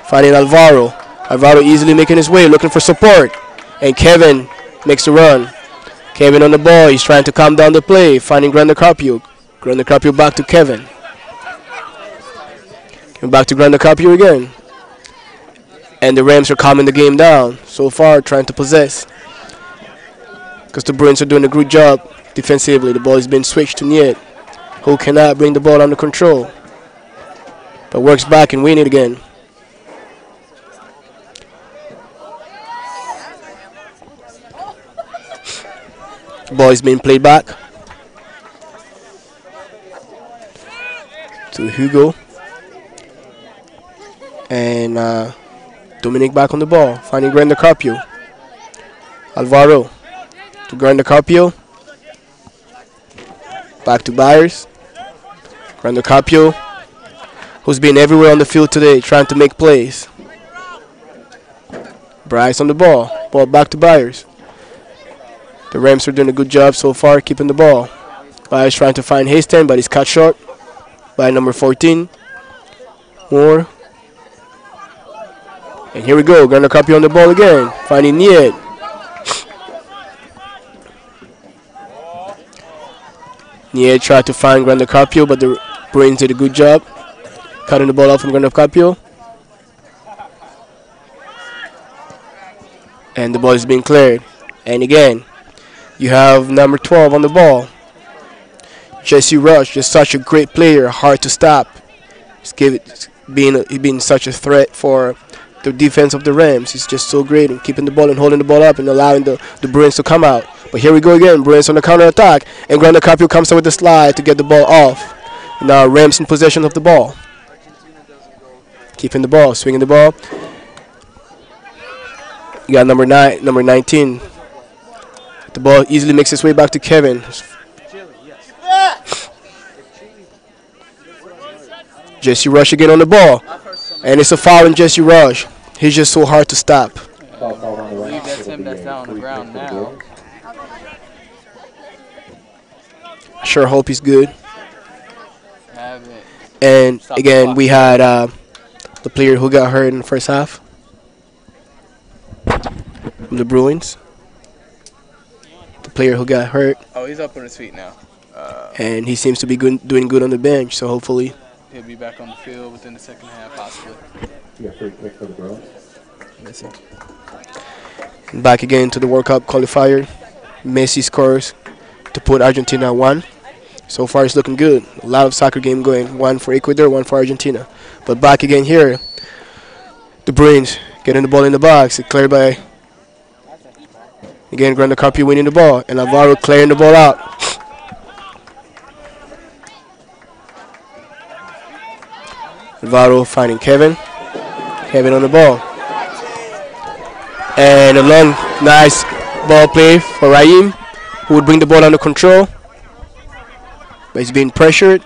Finding Alvaro. Alvaro easily making his way, looking for support. And Kevin makes the run. Kevin on the ball. He's trying to calm down the play. Finding Granda Carpio. Granda Carpio back to Kevin. And back to Granda Carpio again. And the Rams are calming the game down so far, trying to possess. because the Bruins are doing a good job defensively. The ball is being switched to Niet, who cannot bring the ball under control, but works back and win it again. The ball is being played back to Hugo, and Dominic back on the ball, finding Grande Carpio. Alvaro to Grande Carpio, back to Byers. Grande Carpio, who's been everywhere on the field today trying to make plays. Bryce on the ball back to Byers. The Rams are doing a good job so far keeping the ball. Byers trying to find Hastings, but he's cut short by number 14. Moore. And here we go, Grande Carpio on the ball again, finding Niet. Niet tried to find Grande Carpio, but the Bruins did a good job cutting the ball out from Grande Carpio. And the ball is being cleared. And again, you have number 12 on the ball. Jesse Rush, just such a great player, hard to stop. He's being such a threat for the defense of the Rams. He's just so great in keeping the ball and holding the ball up and allowing the Bruins to come out. But here we go again, Bruins on the counter attack, and Grande Carpio comes out with the slide to get the ball off. Now Rams in possession of the ball. Keeping the ball, swinging the ball. You got number 19. The ball easily makes its way back to Kevin. Jesse Rush again on the ball. And it's a foul on Jesse Rush. He's just so hard to stop. I believe that's him that's down on the ground now. I sure hope he's good. And again, we had the player who got hurt in the first half from the Bruins. The player who got hurt. Oh, he's up on his feet now. And he seems to be doing good on the bench, so hopefully he'll be back on the field within the second half, possibly. Yeah, free kick for the Bruins. Back again to the World Cup qualifier. Messi scores to put Argentina 1. So far it's looking good. A lot of soccer game going. 1 for Ecuador, 1 for Argentina. But back again here. The Bruins getting the ball in the box. It's cleared by, again, Grande Carpio winning the ball. And Alvaro clearing the ball out. Alvaro finding Kevin. Kevin on the ball. And a long, nice ball play for Raheem, who would bring the ball under control. But he's being pressured.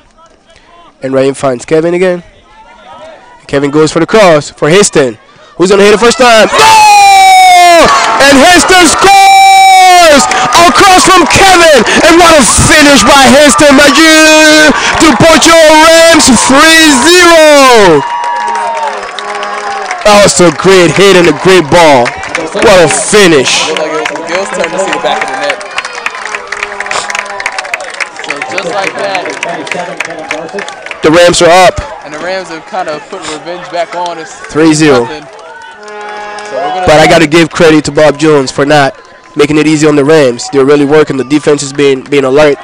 And Raheem finds Kevin again. Kevin goes for the cross for Hastings, who's going to hit it first time. Goal! And Hastings scores! A cross from Kevin. And what a finish by Hastings Magic to put your Rams 3-0. That was a great hit and a great ball. What a finish. Looked like it was Gil's turn to see the back of the net. So just like that, the Rams are up. and the Rams have kind of put revenge back on us. 3-0. So But I got to give credit to Bob Jones for not making it easy on the Rams. They're really working. The defense is being alert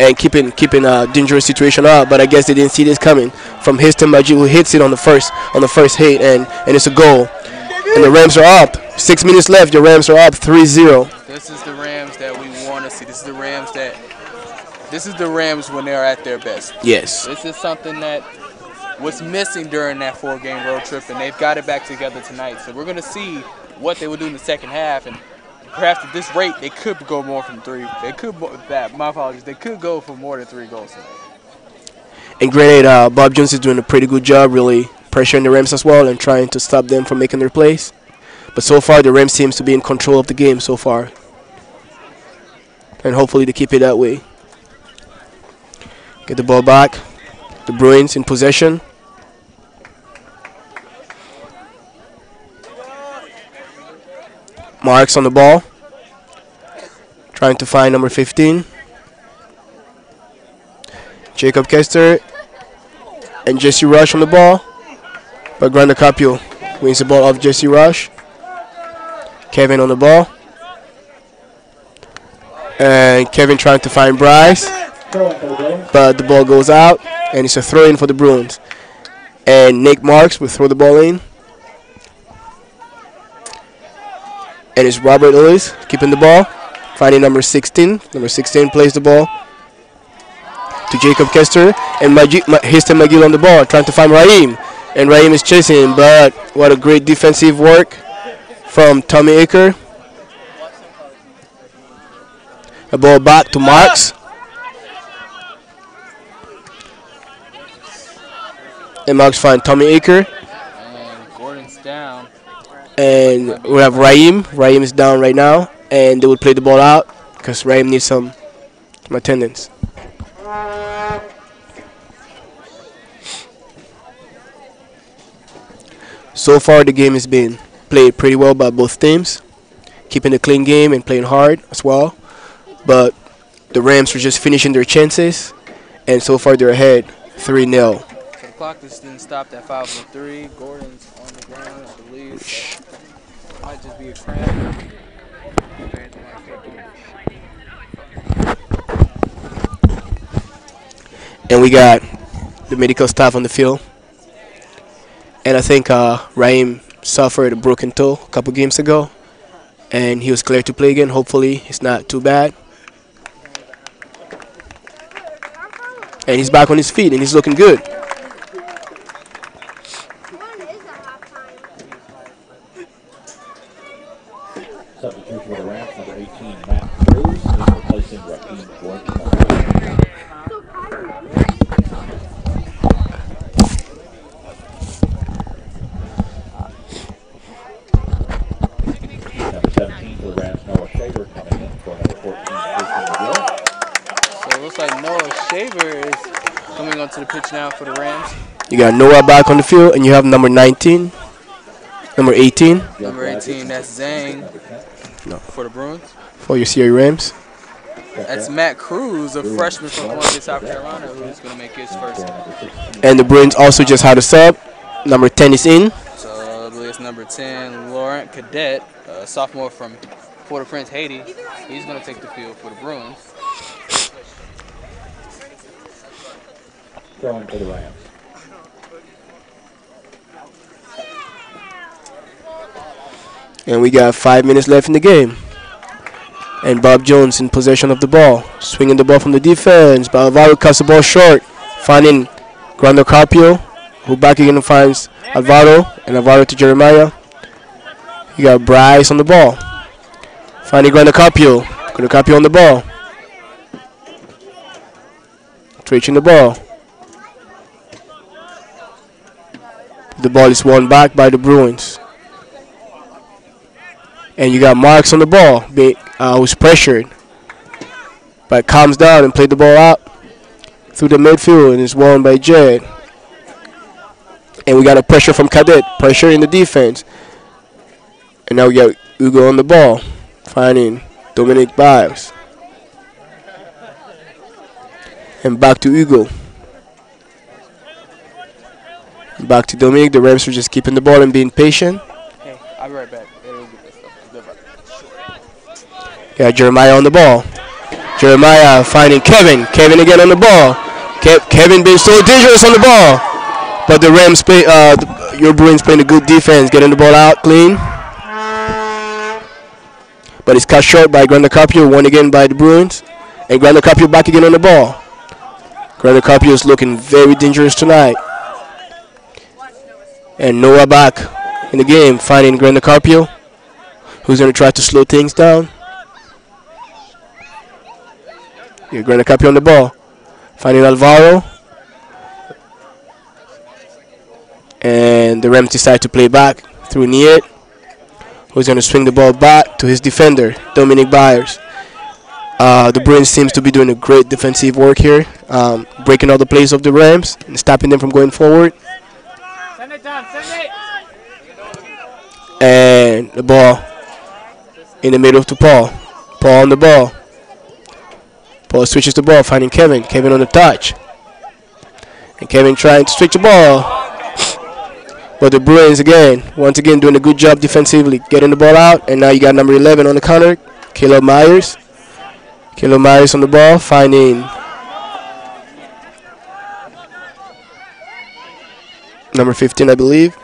and keeping a dangerous situation out. But I guess they didn't see this coming from Hastings Magic, who hits it on the first hit, and it's a goal. And the Rams are up. 6 minutes left. The Rams are up 3-0. This is the Rams that we want to see. This is the Rams when they're at their best. Yes. This is something that was missing during that 4-game road trip, and they've got it back together tonight. So we're going to see what they will do in the second half, and perhaps at this rate, they could go more from 3. They could, my apologies, they could go for more than 3 goals tonight. And granted, Bob Jones is doing a pretty good job, really pressuring the Rams as well and trying to stop them from making their plays. But so far, the Rams seems to be in control of the game so far. And hopefully they keep it that way. Get the ball back. The Bruins in possession. Marks on the ball. Trying to find number 15. Jacob Kester and Jesse Rush on the ball. But Grande Carpio wins the ball off Jesse Rush. Kevin on the ball. And Kevin trying to find Bryce, but the ball goes out, and it's a throw-in for the Bruins. And Nick Marks will throw the ball in. And it's Robert Lewis keeping the ball, finding number 16. Number 16 plays the ball to Jacob Kester, and Histon McGill on the ball, trying to find Raheem. And Raheem is chasing, but what a great defensive work from Tommy Aker. The ball back to Marks. And Marks find Tommy Aker. And Gordon's down. And we have Raheem. Raheem is down right now, and they will play the ball out because Raheem needs some attendance. So far, the game has been played pretty well by both teams, keeping a clean game and playing hard as well. But the Rams are just finishing their chances, and so far they're ahead 3-0. So the clock is then stopped at 5:03. Gordon's on the ground, I believe. So it might just be a cramp. And we got the medical staff on the field. And I think Raheem suffered a broken toe a couple games ago, and he was cleared to play again. Hopefully it's not too bad. And he's back on his feet, and he's looking good. Substitution for the Rams, number 18, Matt Cruz, is replacing Raheem Gordon. Number 17 for the Rams, Noah Shaver, coming in for number 14, Jason McGill. So it looks like Noah Shaver is coming onto the pitch now for the Rams. You got Noah back on the field, and you have number 19, number 18 Number 18, that's Zhang for the Bruins. for your CIU Rams. That's Matt Cruz, a freshman from Columbia, South Carolina, who's going to make his first. And the Bruins also just had a sub. Number 10 is in. So I believe it's number 10, Laurent Cadet, a sophomore from Port-au-Prince, Haiti. He's going to take the field for the Bruins. Throwing for the Rams. And we got 5 minutes left in the game. And Bob Jones in possession of the ball. Swinging the ball from the defense. But Alvaro cuts the ball short. Finding Grando Carpio, who back again finds Alvaro. And Alvaro to Jeremiah. You got Bryce on the ball. Finding Grando Carpio. Grando Carpio on the ball. Twitching the ball. The ball is won back by the Bruins. And you got Marks on the ball, who's pressured, but calms down and played the ball out through the midfield, and is won by Jed. And we got a pressure from Cadet, pressure in the defense. And now we got Hugo on the ball, finding Dominic Biles. And back to Hugo. Back to Dominic. The Rams are just keeping the ball and being patient. Hey, I'll be right back. Yeah, Jeremiah on the ball. Jeremiah finding Kevin. Kevin again on the ball. Kevin being so dangerous on the ball. But the Rams play, your Bruins playing a good defense, getting the ball out clean. But it's cut short by Grando Carpio, won again by the Bruins. And Grando Carpio back again on the ball. Grando Carpio is looking very dangerous tonight. And Noah back in the game, finding Grando Carpio, who's going to try to slow things down. You're going to copy on the ball. Finding Alvaro. And the Rams decide to play back through Niet, who's going to swing the ball back to his defender, Dominic Byers. The Bruins seems to be doing a great defensive work here, breaking all the plays of the Rams and stopping them from going forward. Send it down, send it! And the ball in the middle to Paul. Paul on the ball. Paul switches the ball, finding Kevin. Kevin on the touch. And Kevin trying to switch the ball. But the Bruins once again doing a good job defensively, getting the ball out. And now you got number 11 on the counter, Caleb Myers. Kilo Maris on the ball, finding number 15, I believe.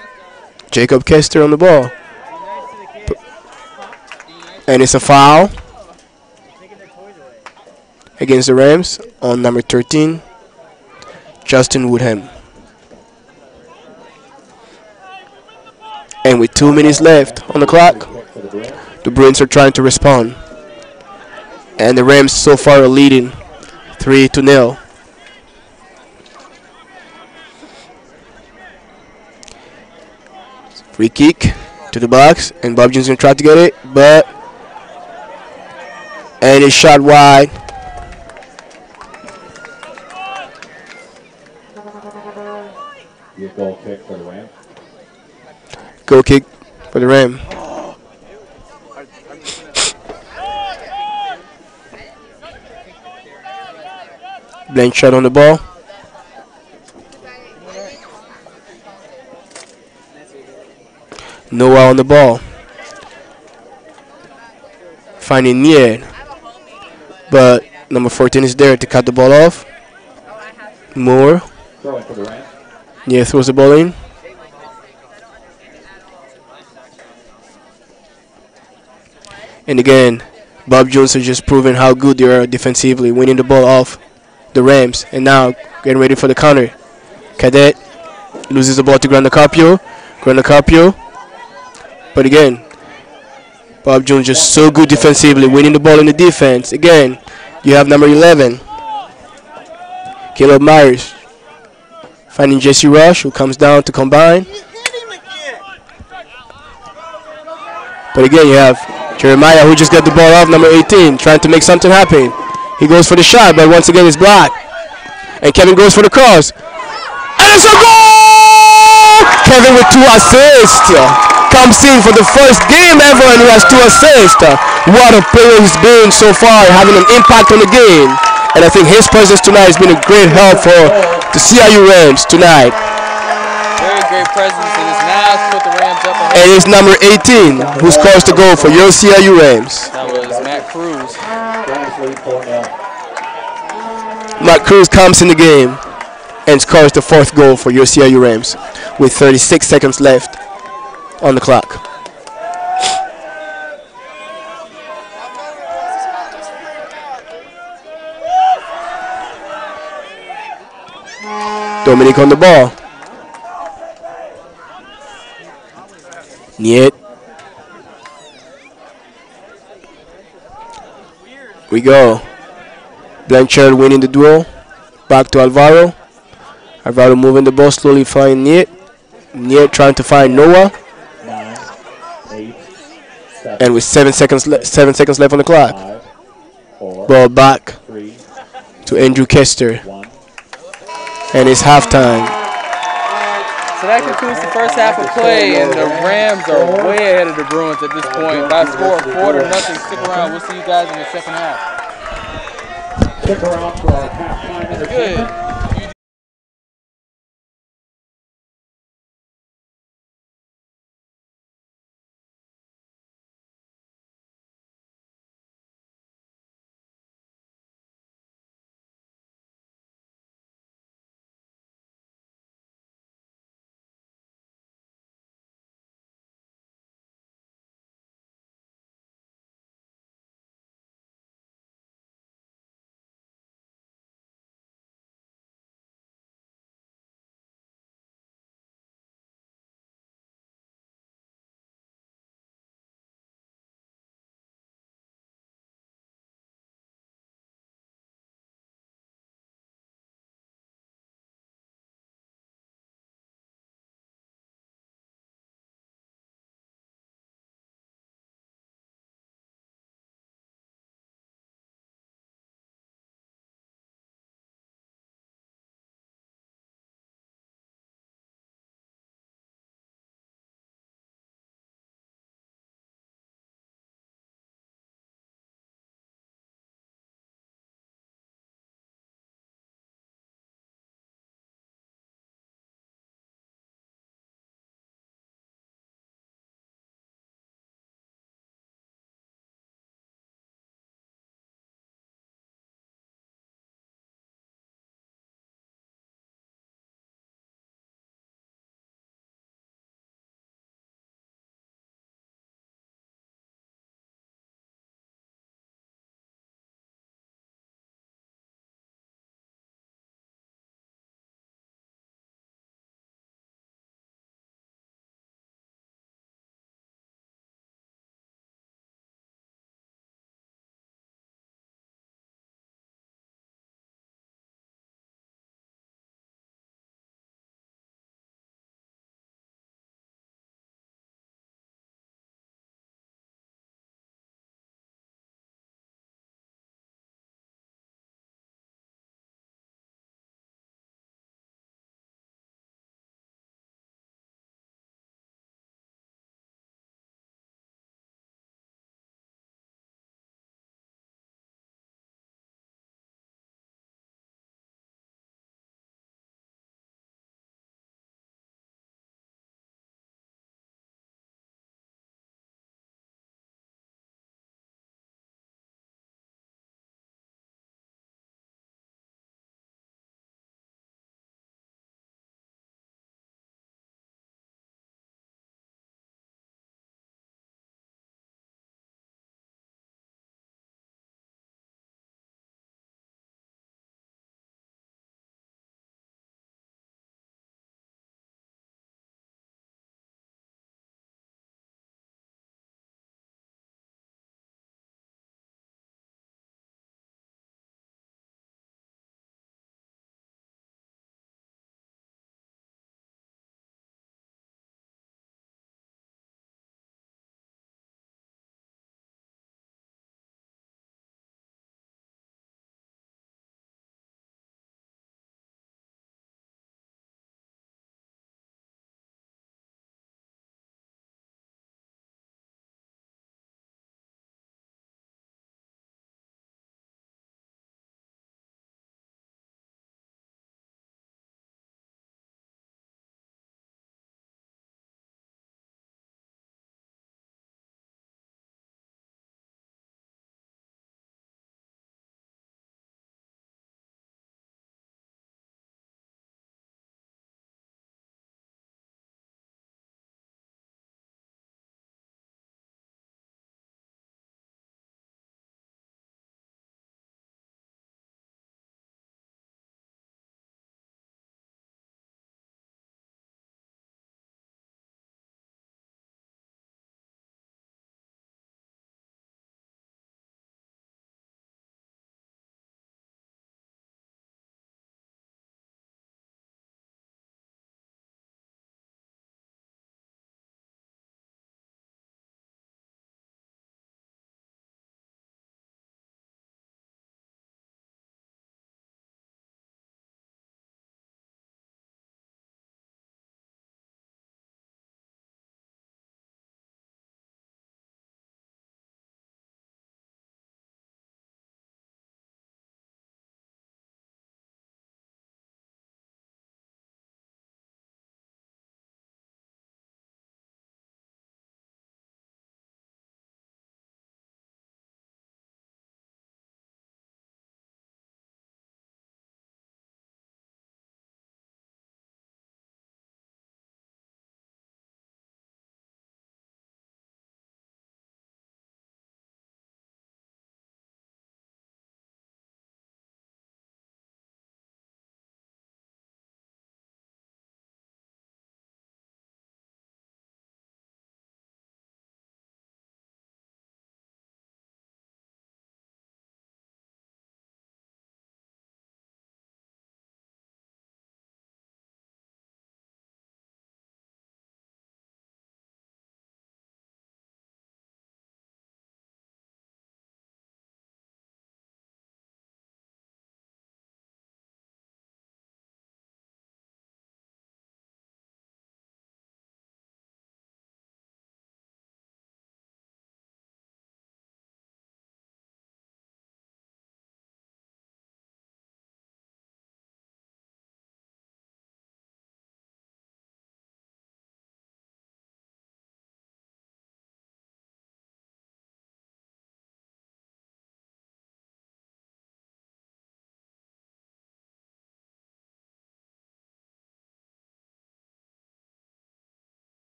Jacob Kester on the ball. And it's a foul against the Rams on number 13, Justin Woodham. And with 2 minutes left on the clock, the Bruins are trying to respond. And the Rams so far are leading 3-0. Free kick to the box, and Bob Jones gonna try to get it, and it's shot wide. Goal kick for the Rams. Goal kick for the Ram. Blanchard on the ball. Noah on the ball. Finding Nier. But number 14 is there to cut the ball off. Moore. Throwing for the Rams. Nier throws the ball in. And again, Bob Jones has just proven how good they are defensively, winning the ball off the Rams. And now getting ready for the counter. Cadet loses the ball to Granacapio. But again, Bob Jones just so good defensively, winning the ball in the defense. Again, you have number 11, Caleb Myers, finding Jesse Rush, who comes down to combine. But again, you have Jeremiah, who just got the ball off, number 18, trying to make something happen. He goes for the shot, but once again it's blocked. And Kevin goes for the cross. And it's a goal! Kevin with 2 assists. Comes in for the first game ever, and he has 2 assists. What a player he's been so far, having an impact on the game. And I think his presence tonight has been a great help for the CIU Rams tonight. Very great presence, and it's now to put the Rams up ahead. And it's number 18 who scores the goal for your CIU Rams. That was Matt Cruz. Matt Cruz comes in the game and scores the 4th goal for your CIU Rams with 36 seconds left on the clock. Dominic on the ball. Niet. We go. Blanchard winning the duel. Back to Alvaro. Alvaro moving the ball slowly, finding Niet. Niet trying to find Noah. 9, 8, 7, And with 7 seconds left on the clock. 5, 4, Ball back 3, to Andrew Kester. 1. And it's halftime. So that concludes the first half of play, and the Rams are way ahead of the Bruins at this point by a score of 4-0. Stick around. We'll see you guys in the second half. Stick around for our halftime entertainment. Good.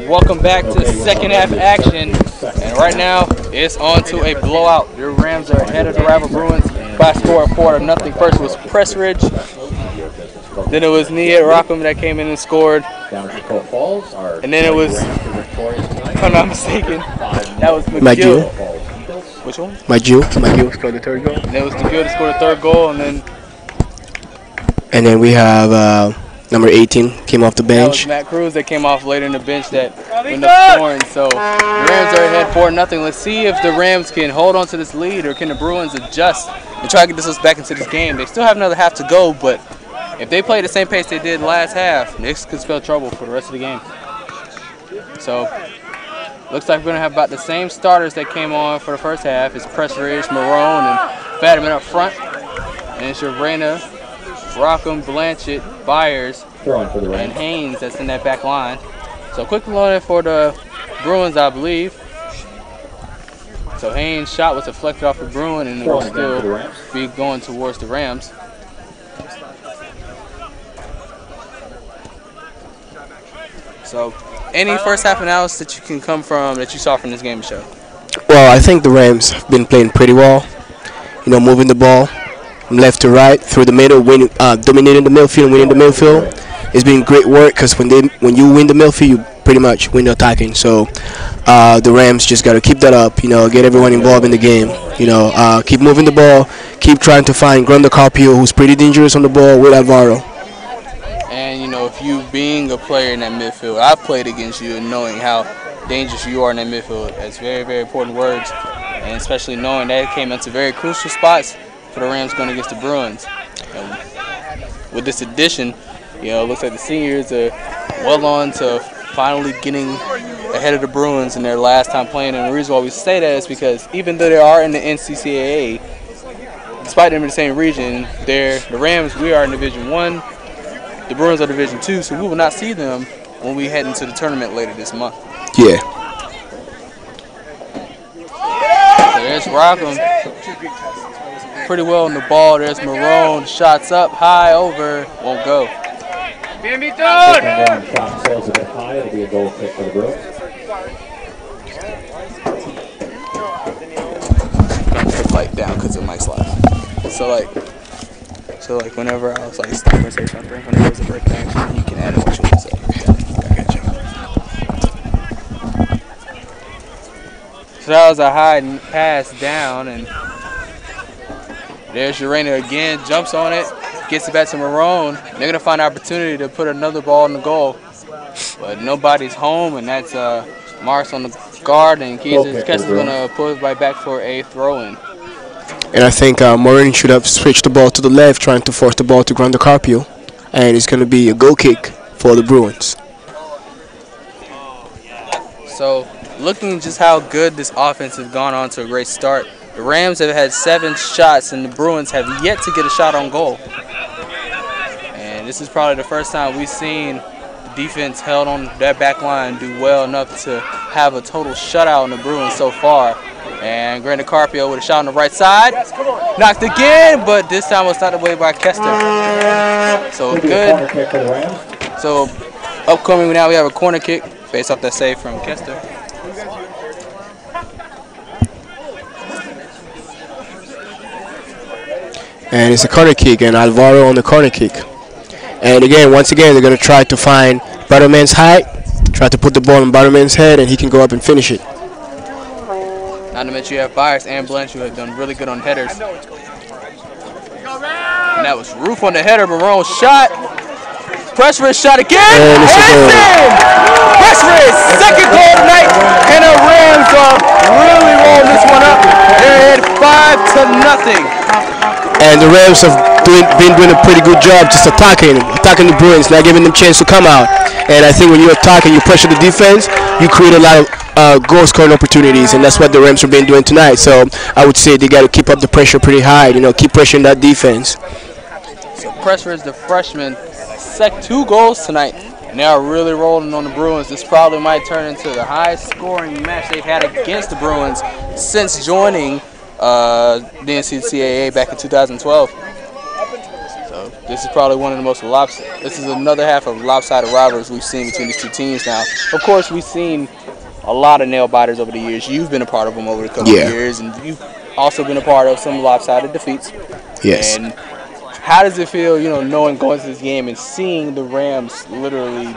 Welcome back to second half action, and right now it's on to a blowout. The Rams are ahead of the rival Bruins by a score of 4-0. First was Press Ridge, then it was Nia Rockham that came in and scored, and then it was, if I'm not mistaken, that was McGill. Which one? McGill scored the third goal. And it was McGill that scored the third goal, and then we have number 18 came off the that bench. was Matt Cruz that came off later in the bench that ended up scoring. So the Rams are ahead 4-0. Let's see if the Rams can hold on to this lead, or can the Bruins adjust and try to get this back into this game. They still have another half to go, but if they play the same pace they did last half, this could spell trouble for the rest of the game. So looks like we're going to have about the same starters that came on for the first half. It's Press Ridge, Marone, and Fadiman up front. And it's your Reyna, Rockham, Blanchett, Byers, and Haynes that's in that back line. So quick loading for the Bruins, I believe. So Haynes' shot was deflected off the Bruin, and it will still be going towards the Rams. So any first half analysis that you can come from that you saw from this game, Michelle? Well, I think the Rams have been playing pretty well. You know, moving the ball from left to right, through the middle, dominating the midfield, winning the midfield. It's been great work, because when you win the midfield, you pretty much win the attacking. So the Rams just got to keep that up. You know, get everyone involved in the game. You know, keep moving the ball, keep trying to find Granda Carpio, who's pretty dangerous on the ball, with Alvaro. And you know, if you being a player in that midfield, I've played against you, and knowing how dangerous you are in that midfield, that's very, very important words. And especially knowing that it came into very crucial spots for the Rams going against the Bruins. And with this addition, you know, it looks like the seniors are well on to finally getting ahead of the Bruins in their last time playing. And the reason why we say that is because even though they are in the NCCAA, despite them in the same region, the Rams, we are in Division 1, the Bruins are Division 2, so we will not see them when we head into the tournament later this month. Yeah. So there's Rockham. Pretty well on the ball. There's Marone. Shots up, high, over, won't go. Shot sails a bit high. It'll be a goal kick for the Bruins. Put the mic down because the mic's live. So like whenever I was like stop and say something, whenever there's a breakdown, you can add what you want to say. I got you. So that was a high pass down, and there's Urena again, jumps on it, gets it back to Marone. They're going to find an opportunity to put another ball in the goal. But nobody's home, and that's Marks on the guard, and Kester's going to pull it right back for a throw-in. And I think Morin should have switched the ball to the left, trying to force the ball to Granda Carpio. And it's going to be a goal kick for the Bruins. So looking just how good this offense has gone on to a great start. The Rams have had 7 shots, and the Bruins have yet to get a shot on goal. And this is probably the first time we've seen the defense held on that back line do well enough to have a total shutout on the Bruins so far. And Granda Carpio with a shot on the right side. Knocked again, but this time was knocked away by Kester. So good. So upcoming now we have a corner kick based off that save from Kester. And it's a corner kick, and Alvaro on the corner kick. And again, once again, they're going to try to find Butterman's height, try to put the ball on Butterman's head, and he can go up and finish it. Not to mention you have Byers and Blanche who have done really good on headers. And that was Roof on the header, Marone shot. Press Ridge shot again, and it's in! Press Ridge, second goal tonight, and the Rams are really rolling this one up. They're ahead 5-0. And the Rams have been doing a pretty good job just attacking the Bruins, not giving them a chance to come out. And I think when you're attacking, you pressure the defense, you create a lot of goal scoring opportunities, and that's what the Rams have been doing tonight. So I would say they got to keep up the pressure pretty high, you know, keep pressuring that defense. So Press Ridge, the freshman, 2 goals tonight, and they are really rolling on the Bruins. This probably might turn into the highest scoring match they've had against the Bruins since joining the NCCAA back in 2012. So So this is probably one of the most this is another half of lopsided rivalries we've seen between these two teams now. Of course, we've seen a lot of nail biters over the years. You've been a part of them over the couple of years, and you've also been a part of some lopsided defeats. Yes. And how does it feel, knowing going to this game and seeing the Rams literally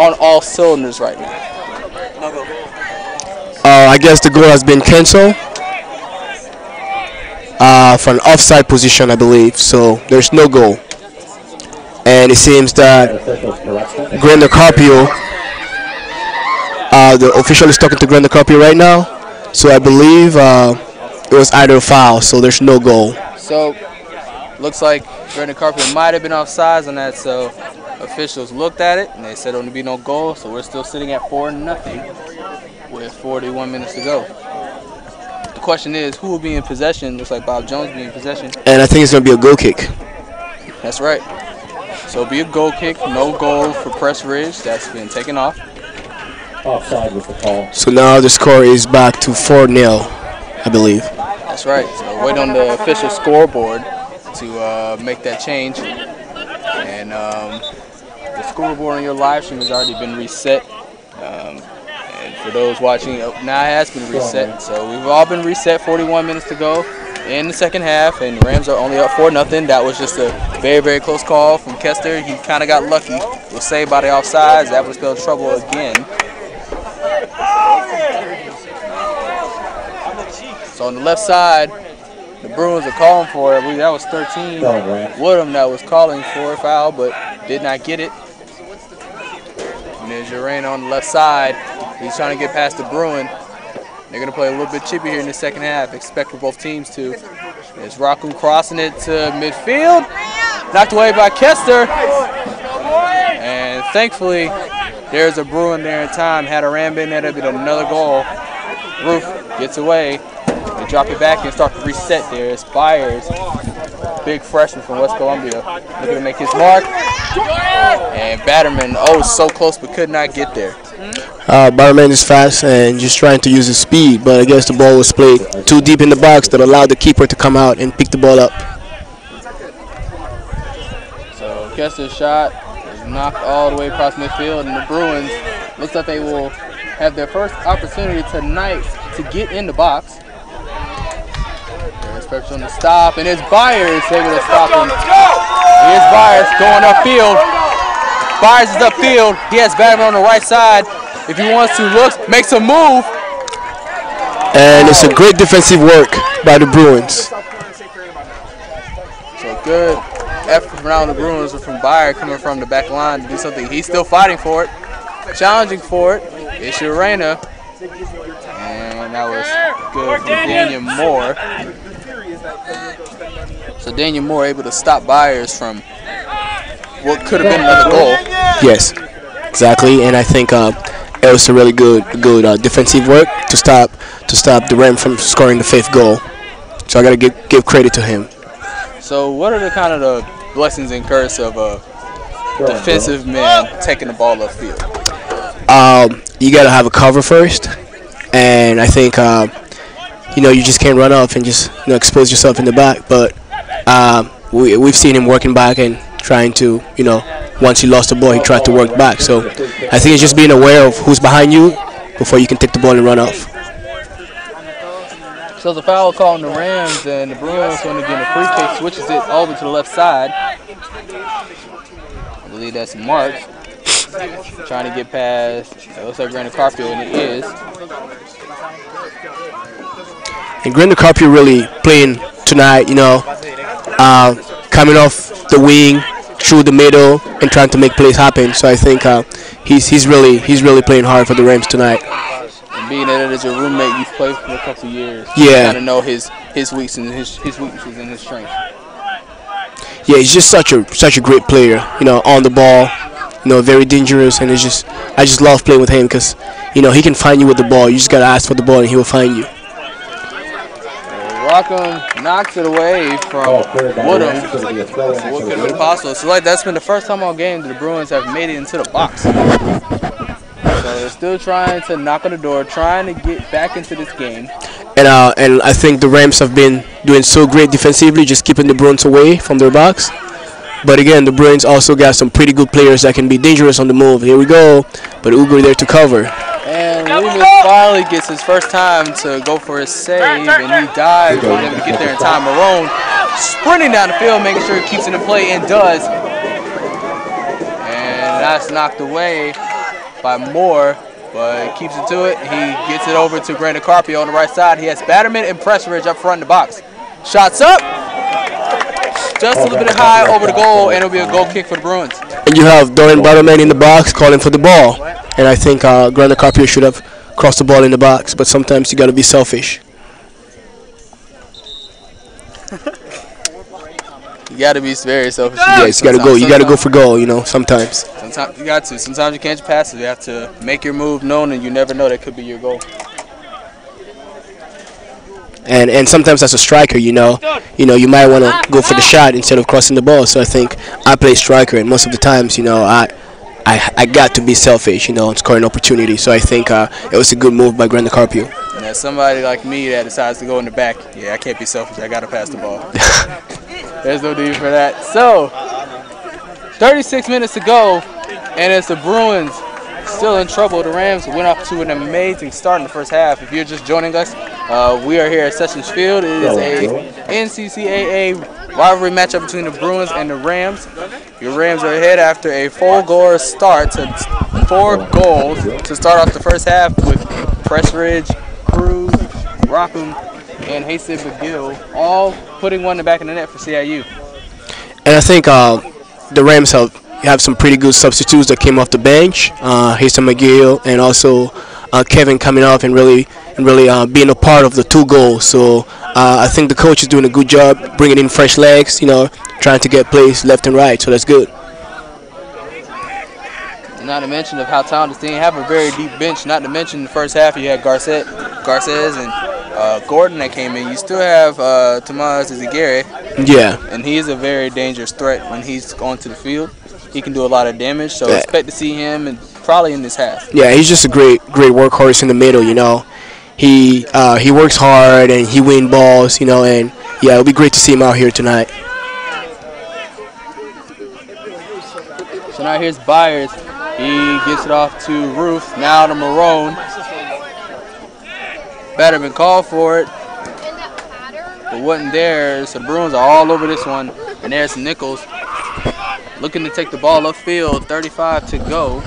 on all cylinders right now? I guess the goal has been canceled for an offside position, I believe. So there's no goal, and it seems that Grande Carpio, the official is talking to Grande Carpio right now. So I believe it was either a foul. So there's no goal. So looks like Grande Carpio might have been offsides on that. So officials looked at it and they said there would be no goal. So we're still sitting at 4-0 with 41 minutes to go. The question is, who will be in possession? Looks like Bob Jones will be in possession. And I think it's going to be a goal kick. That's right. So it'll be a goal kick. No goal for Press Ridge. That's been taken off. Offside was the call. So now the score is back to 4-0, I believe. That's right. So wait on the official scoreboard to make that change. And the scoreboard on your live stream has already been reset. And for those watching, now it has been reset. So we've all been reset. 41 minutes to go in the second half, and the Rams are only up 4-0. That was just a very, very close call from Kester. He kind of got lucky. It was saved by the offsides. That would spell trouble again. So on the left side, the Bruins are calling for it. I believe that was 13. Woodham that was calling for a foul, but did not get it. And there's Urena on the left side. He's trying to get past the Bruin. They're going to play a little bit chippy here in the second half. Expect for both teams to. There's Raccoon crossing it to midfield. Knocked away by Kester. And thankfully, there's a Bruin there in time. Had a Ram been there, that'd be another goal. Roof gets away. They drop it back and start to reset there. It's Byers, big freshman from West Columbia, looking to make his mark. And Batterman, so close but could not get there. Batterman is fast and just trying to use his speed, but I guess the ball was played too deep in the box that allowed the keeper to come out and pick the ball up. So Kester's shot is knocked all the way across midfield, and the Bruins looks like they will have their first opportunity tonight to get in the box. There's pressure on the stop, and it's Byers able to stop him. Here's Byers going upfield. Byers is upfield. He has Batman on the right side. If he wants to, makes a move. And it's a great defensive work by the Bruins. So good effort from around the Bruins from Byers coming from the back line to do something. He's still fighting for it, challenging for it. It's Urena. And that was good from Daniel Moore. So Daniel Moore able to stop Byers from what could have been another goal. Yes, exactly. And I think it was a really good defensive work to stop the Rams from scoring the 5th goal. So I got to give credit to him. So what are the kind of the blessings and curse of a defensive man taking the ball upfield? You got to have a cover first, and I think you just can't run off and just expose yourself in the back. But we've seen him working back and trying to once he lost the ball, he tried to work back. So I think it's just being aware of who's behind you before you can take the ball and run off. So the foul call on the Rams, and the Bruins going to get a free kick, switches it over to the left side. I believe that's Mark. Trying to get past, it looks like Grande Carpio, and it is. And Grande Carpio really playing tonight, coming off the wing, through the middle, and trying to make plays happen. So I think he's really playing hard for the Rams tonight. And being that it is your roommate, you've played for a couple of years. Yeah. You kind of know his weaknesses and his strengths. Yeah, he's just such a great player. On the ball, very dangerous, and I just love playing with him because he can find you with the ball. You just gotta ask for the ball, and he will find you. Rockham knocks it away from Woodham. What could have been possible? So that's been the first time all game that the Bruins have made it into the box. So they're still trying to knock on the door, trying to get back into this game. and I think the Rams have been doing so great defensively, just keeping the Bruins away from their box. But again, the Bruins also got some pretty good players that can be dangerous on the move. Here we go, but Ugo there to cover. And Lemus finally gets his first time to go for his save, and he dives for him to get there in time. Marone sprinting down the field, making sure he keeps it in play, and does. And that's knocked away by Moore, but keeps it to it. He gets it over to Brandon Carpio on the right side. He has Batterman and Pressridge up front in the box. Shots up. Just a little bit high over the goal, and it'll be a goal kick for the Bruins. And you have Dorian Batterman in the box calling for the ball. And I think Brandon Carpio should have crossed the ball in the box, but sometimes you got to be selfish. You got to be very selfish. Yes, you got to go. You got to go for goal, you know, sometimes. Sometimes you got to. Sometimes you can't just pass it. You have to make your move known, and you never know that could be your goal. And sometimes as a striker, you might want to go for the shot instead of crossing the ball. So I think I play striker, and most of the times, I got to be selfish, and score an opportunity. So I think it was a good move by Brandon Carpio. And as somebody like me that decides to go in the back, I can't be selfish. I got to pass the ball. There's no need for that. So, 36 minutes to go, and it's the Bruins still in trouble. The Rams went off to an amazing start in the first half. If you're just joining us, we are here at Sessions Field. It is a NCCAA rivalry matchup between the Bruins and the Rams. Your Rams are ahead after a 4-goal start to 4 goals to start off the first half with Pressridge, Cruz, Rockham, and Hasted McGill all putting one in the back of the net for CIU. And I think the Rams have some pretty good substitutes that came off the bench. Hasted McGill and also Kevin coming off and really being a part of the 2 goals. So I think the coach is doing a good job bringing in fresh legs, trying to get plays left and right. So that's good. Not to mention of how talented this team have a very deep bench. Not to mention the first half you had Garces and Gordon that came in. You still have Tomas Izagiri. Yeah. And he is a very dangerous threat when he's onto the field. He can do a lot of damage. So expect to see him and probably in this half. Yeah, he's just a great workhorse in the middle. He works hard and he wins balls. And it'll be great to see him out here tonight. So now here's Byers. He gets it off to Ruth, now to Marone. Batterman called for it, but wasn't there, so the Bruins are all over this one. And there's Nichols looking to take the ball upfield, 35 to go.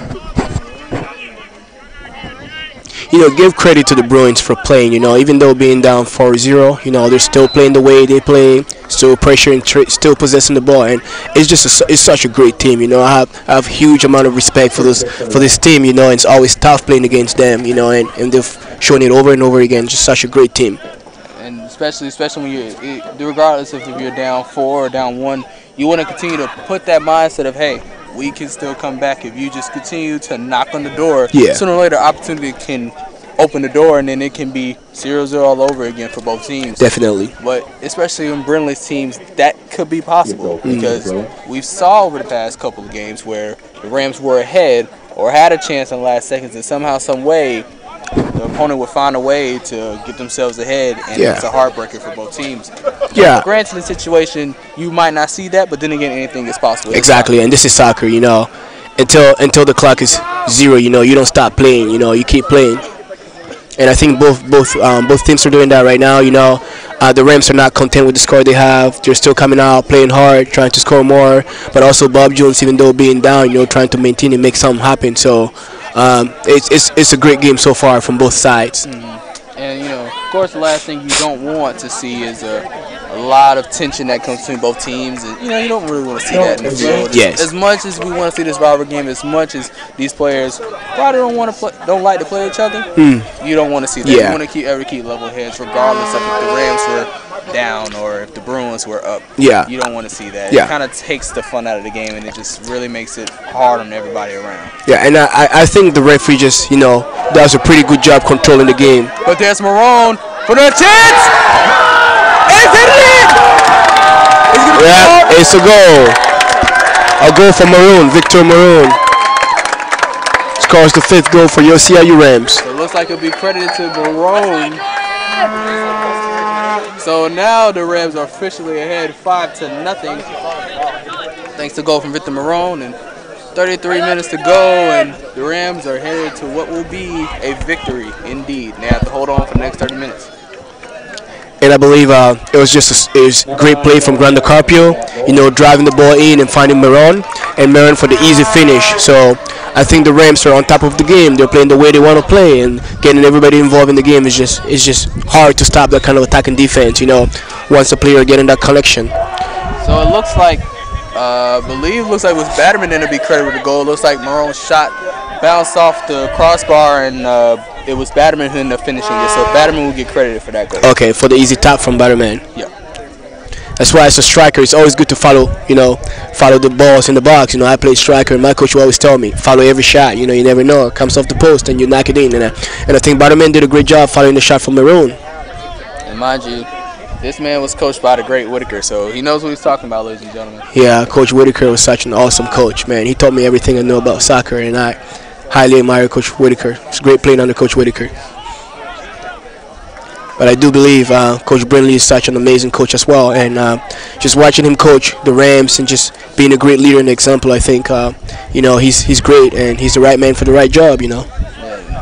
Give credit to the Bruins for playing, even though being down 4-0, they're still playing the way they play, still pressuring, still possessing the ball, and it's such a great team, I have huge amount of respect for this team, and it's always tough playing against them, and they've shown it over and over again, just such a great team. And especially when regardless if you're down 4 or down 1, you want to continue to put that mindset of, hey, we can still come back if you just continue to knock on the door. Yeah. Sooner or later, opportunity can open the door, and then it can be 0-0 all over again for both teams. Definitely. But especially in Brindley's teams, that could be possible because we've saw over the past couple of games where the Rams were ahead or had a chance in the last seconds, and somehow, some way, the opponent would find a way to get themselves ahead, and it's a heartbreaker for both teams. Yeah. Granted, in the situation, you might not see that, but then again, anything is possible. Exactly, and this is soccer, Until the clock is 0, you don't stop playing. You keep playing. And I think both teams are doing that right now. The Rams are not content with the score they have. They're still coming out, playing hard, trying to score more. But also Bob Jones, even though being down, trying to maintain and make something happen. So it's a great game so far from both sides. And of course, the last thing you don't want to see is a lot of tension that comes between both teams, and you don't really want to see that in the field. Yes. As much as we want to see this rivalry game, as much as these players probably don't like to play each other, you don't want to see that. You want to keep level heads, regardless of if the Rams were down or if the Bruins were up. Yeah. You don't want to see that. It kind of takes the fun out of the game, and it just really makes it hard on everybody around. Yeah, and I think the referee just does a pretty good job controlling the game. But there's Marone for the chance. It's a goal. A goal for Maroon, Victor Maroon. Scores the 5th goal for your CIU Rams. So it looks like it'll be credited to Maroon. So now the Rams are officially ahead 5-0. Thanks to goal from Victor Marone, and 33 minutes to go, and the Rams are headed to what will be a victory indeed. They have to hold on for the next 30 minutes. And I believe it was great play from Grande Carpio, driving the ball in and finding Maron, and Maron for the easy finish. So I think the Rams are on top of the game. They're playing the way they want to play, and getting everybody involved in the game is just hard to stop that kind of attacking defense. Once a player getting that collection. So it looks like, looks like it was Batterman that to be credited with the goal. It looks like Marone's shot bounced off the crossbar, and it was Batterman who ended up finishing it. So Batterman will get credited for that goal. Okay, for the easy tap from Batterman. Yeah. That's why as a striker, it's always good to follow the balls in the box. I play striker, and my coach will always tell me, follow every shot. You never know. It comes off the post, and you knock it in. And I think Batterman did a great job following the shot from Maroon. And mind you, this man was coached by the great Whitaker, so he knows what he's talking about, ladies and gentlemen. Yeah, Coach Whitaker was such an awesome coach, man. He taught me everything I know about soccer, and I highly admire Coach Whitaker. It's great playing under Coach Whitaker. But I do believe Coach Brindley is such an amazing coach as well, and just watching him coach the Rams and just being a great leader and example, I think he's great, and he's the right man for the right job. Yeah,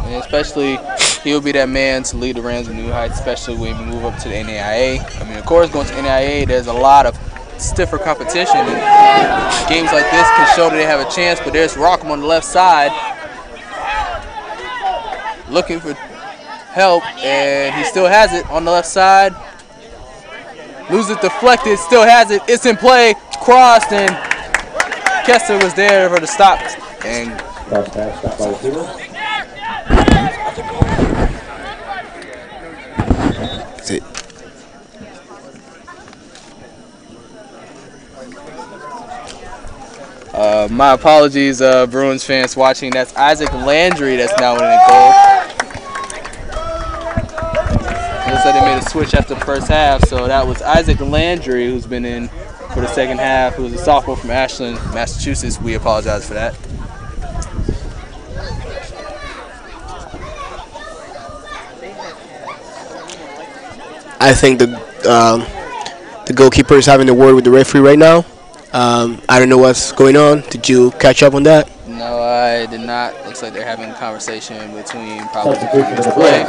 and especially he'll be that man to lead the Rams to new heights, especially when we move up to the NAIA. I mean, of course, going to NAIA, there's a lot of stiffer competition, and games like this can show that they have a chance. But there's Rockham on the left side looking for help, and he still has it on the left side. Loses it deflected, still has it. It's in play, crossed, and Kester was there for the stop. And that's it. My apologies, Bruins fans watching. That's Isaac Landry that's now in the goal. Looks like they made a switch after the first half, so that was Isaac Landry who's been in for the second half, who's a sophomore from Ashland, Massachusetts. We apologize for that. I think the goalkeeper is having a word with the referee right now. I don't know what's going on. Did you catch up on that? No, I did not. Looks like they're having a conversation between probably the play.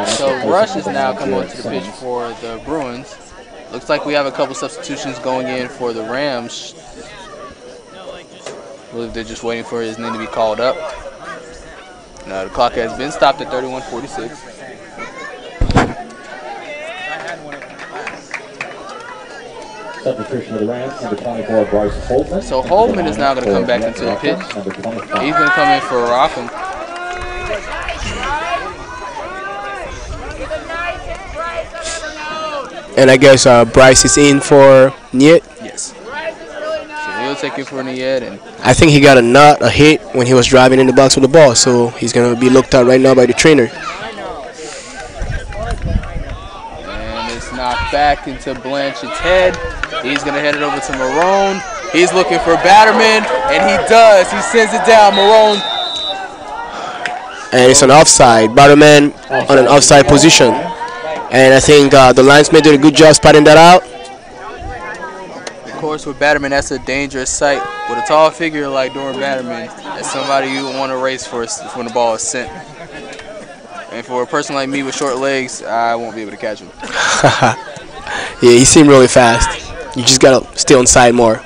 So Rush is now coming onto the pitch for the Bruins. Looks like we have a couple substitutions going in for the Rams. I believe they're just waiting for his name to be called up. No, the clock has been stopped at 31:46. Substitution of the Rams, number 24, Bryce Holtman. So Holtman is now going to come back into the pitch. He's going to come in for Rockham. And I guess Bryce is in for Niet. Yes. So he'll take it for Niet, and I think he got a hit when he was driving in the box with the ball, so he's going to be looked at right now by the trainer. And it's knocked back into Blanchett's head. He's going to head it over to Marone. He's looking for Batterman, and he does. He sends it down, Marone. And it's an offside. Batterman on an offside position. And I think the linesman did a good job spotting that out. Of course, with Batterman, that's a dangerous sight. With a tall figure like Doran Batterman, that's somebody you want to race for when the ball is sent. And for a person like me with short legs, I won't be able to catch him. Yeah, he seemed really fast. You just got to stay on side more.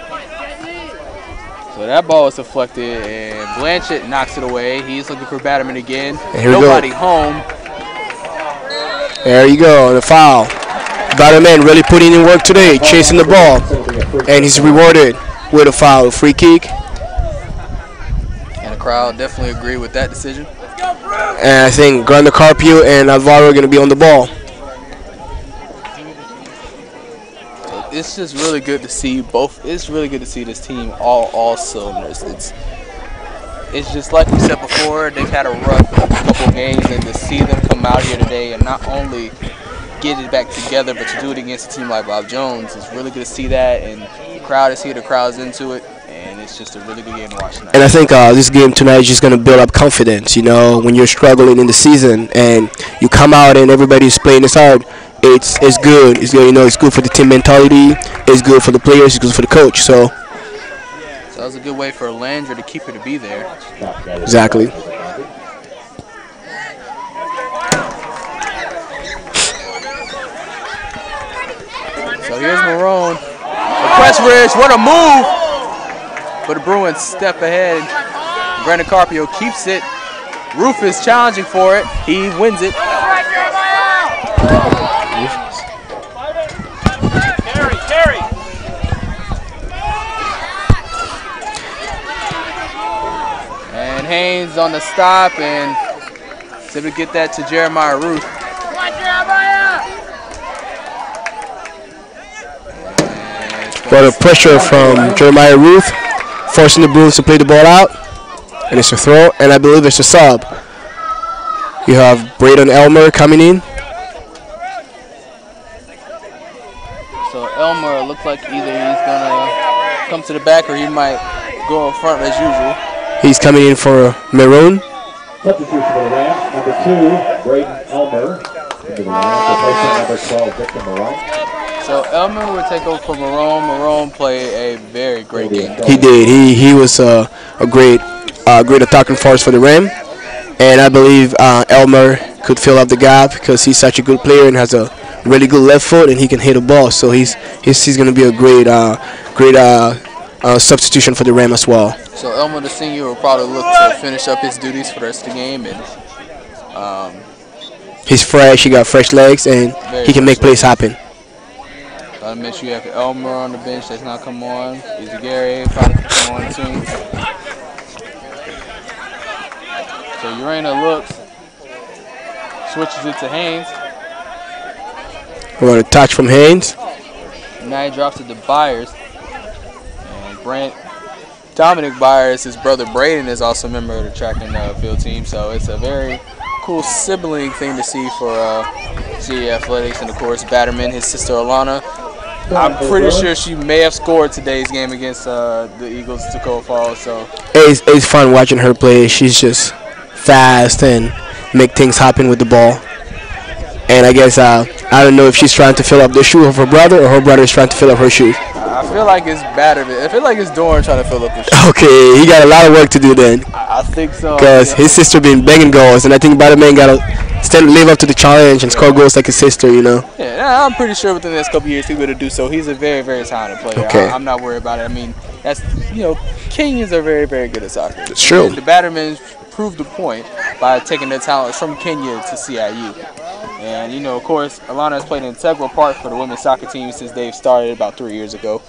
So that ball is deflected, and Blanchett knocks it away. He's looking for Batterman again. And here Nobody we go. home. There you go, the foul. Batterman really putting in work today, chasing the ball. And he's rewarded with a foul, a free kick. And the crowd definitely agree with that decision. And I think Grande Carpio and Alvaro are going to be on the ball. It's just really good to see both. It's really good to see this team all cylinders. It's just like we said before, they've had a rough couple games, and to see them come out here today and not only get it back together, but to do it against a team like Bob Jones, it's really good to see that. And the crowd is here, the crowd's into it, and it's just a really good game to watch tonight. And I think this game tonight is just going to build up confidence. When you're struggling in the season and you come out and everybody's playing this hard, it's good. It's good. You know, it's good for the team mentality. It's good for the players. It's good for the coach. So that was a good way for Landry to keep her to be there. exactly. So here's Marone. The press ridge, what a move! But the Bruins step ahead. Brandon Carpio keeps it. Rufus challenging for it. He wins it. Carry. And Haynes on the stop and is able to get that to Jeremiah Ruth. But a pressure from Jeremiah Ruth, forcing the Bruins to play the ball out. And it's a throw, and I believe it's a sub. You have Braden Elmer coming in. So Elmer looks like either he's going to come to the back or he might go up front as usual. He's coming in for Maroon. Substitution for the Rams, number 2, Braden Elmer. Into the Rams, replacing number 12, Victor Marone. So Elmer would take over for Marone. Marone played a very great game. He did. He was a great attacking force for the Ram, and I believe Elmer could fill up the gap because he's such a good player and has a really good left foot and he can hit a ball. So he's going to be a great substitution for the Ram as well. So Elmer, the senior, will probably look to finish up his duties for the rest of the game, and he's fresh. He got fresh legs and he can make plays happen. Gotta make sure you have Elmer on the bench that's not come on. Is Gary probably come on soon. So Urena looks, switches it to Haynes. We're going to touch from Haynes. Now he drops it to Byers. And Dominic Byers, his brother Braden, is also a member of the track and field team. So it's a very cool sibling thing to see for CIU Athletics. And of course, Batterman, his sister Alana. I'm pretty sure she may have scored today's game against the Eagles Tacoma Falls. So it's fun watching her play. She's just fast and make things happen with the ball. And I guess I don't know if she's trying to fill up the shoe of her brother or her brother is trying to fill up her shoes. I feel like it's Batterman. I feel like it's Dorn trying to fill up the shoe. Okay, he got a lot of work to do then. I think so. Because his sister been banging goals, and I think Batterman got to live up to the challenge and score goals like his sister, you know. Yeah, I'm pretty sure within the next couple of years he's going to do so. He's a very, very talented player. Okay. I'm not worried about it. I mean, Kenyans are very, very good at soccer. It's true. And the Battermans proved the point by taking their talents from Kenya to CIU. And, of course, Alana has played an integral part for the women's soccer team since they've started about 3 years ago.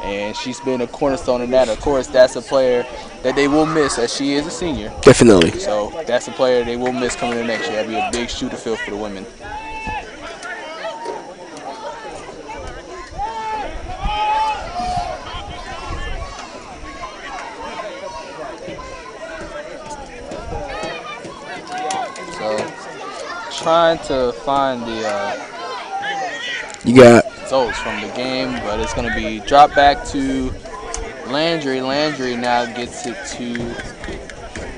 And she's been a cornerstone in that. Of course, that's a player that they will miss as she is a senior. Definitely. So that's a player they will miss coming in next year. That'll be a big shoe to fill for the women. So trying to find the you got results from the game, but it's going to be dropped back to Landry. Landry now gets it to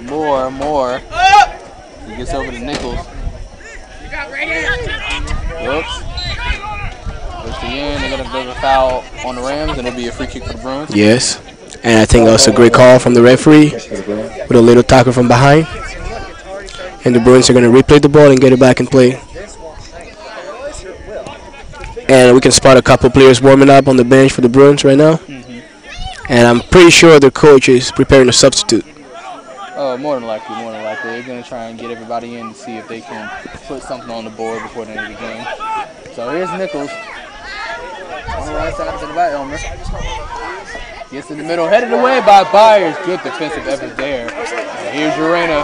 Moore. He gets over to Nichols. Whoops. Push the end. They're going to build a foul on the Rams, and it'll be a free kick for the Bruins. Yes. And I think that's a great call from the referee with a little tackle from behind. And the Bruins are going to replay the ball and get it back in play. And we can spot a couple players warming up on the bench for the Bruins right now. And I'm pretty sure the coach is preparing a substitute. More than likely. They're going to try and get everybody in to see if they can put something on the board before the end of the game. So here's Nichols. On the right side to the back, Elmer. Gets in the middle, headed away by Byers. Good defensive effort there. And here's Urena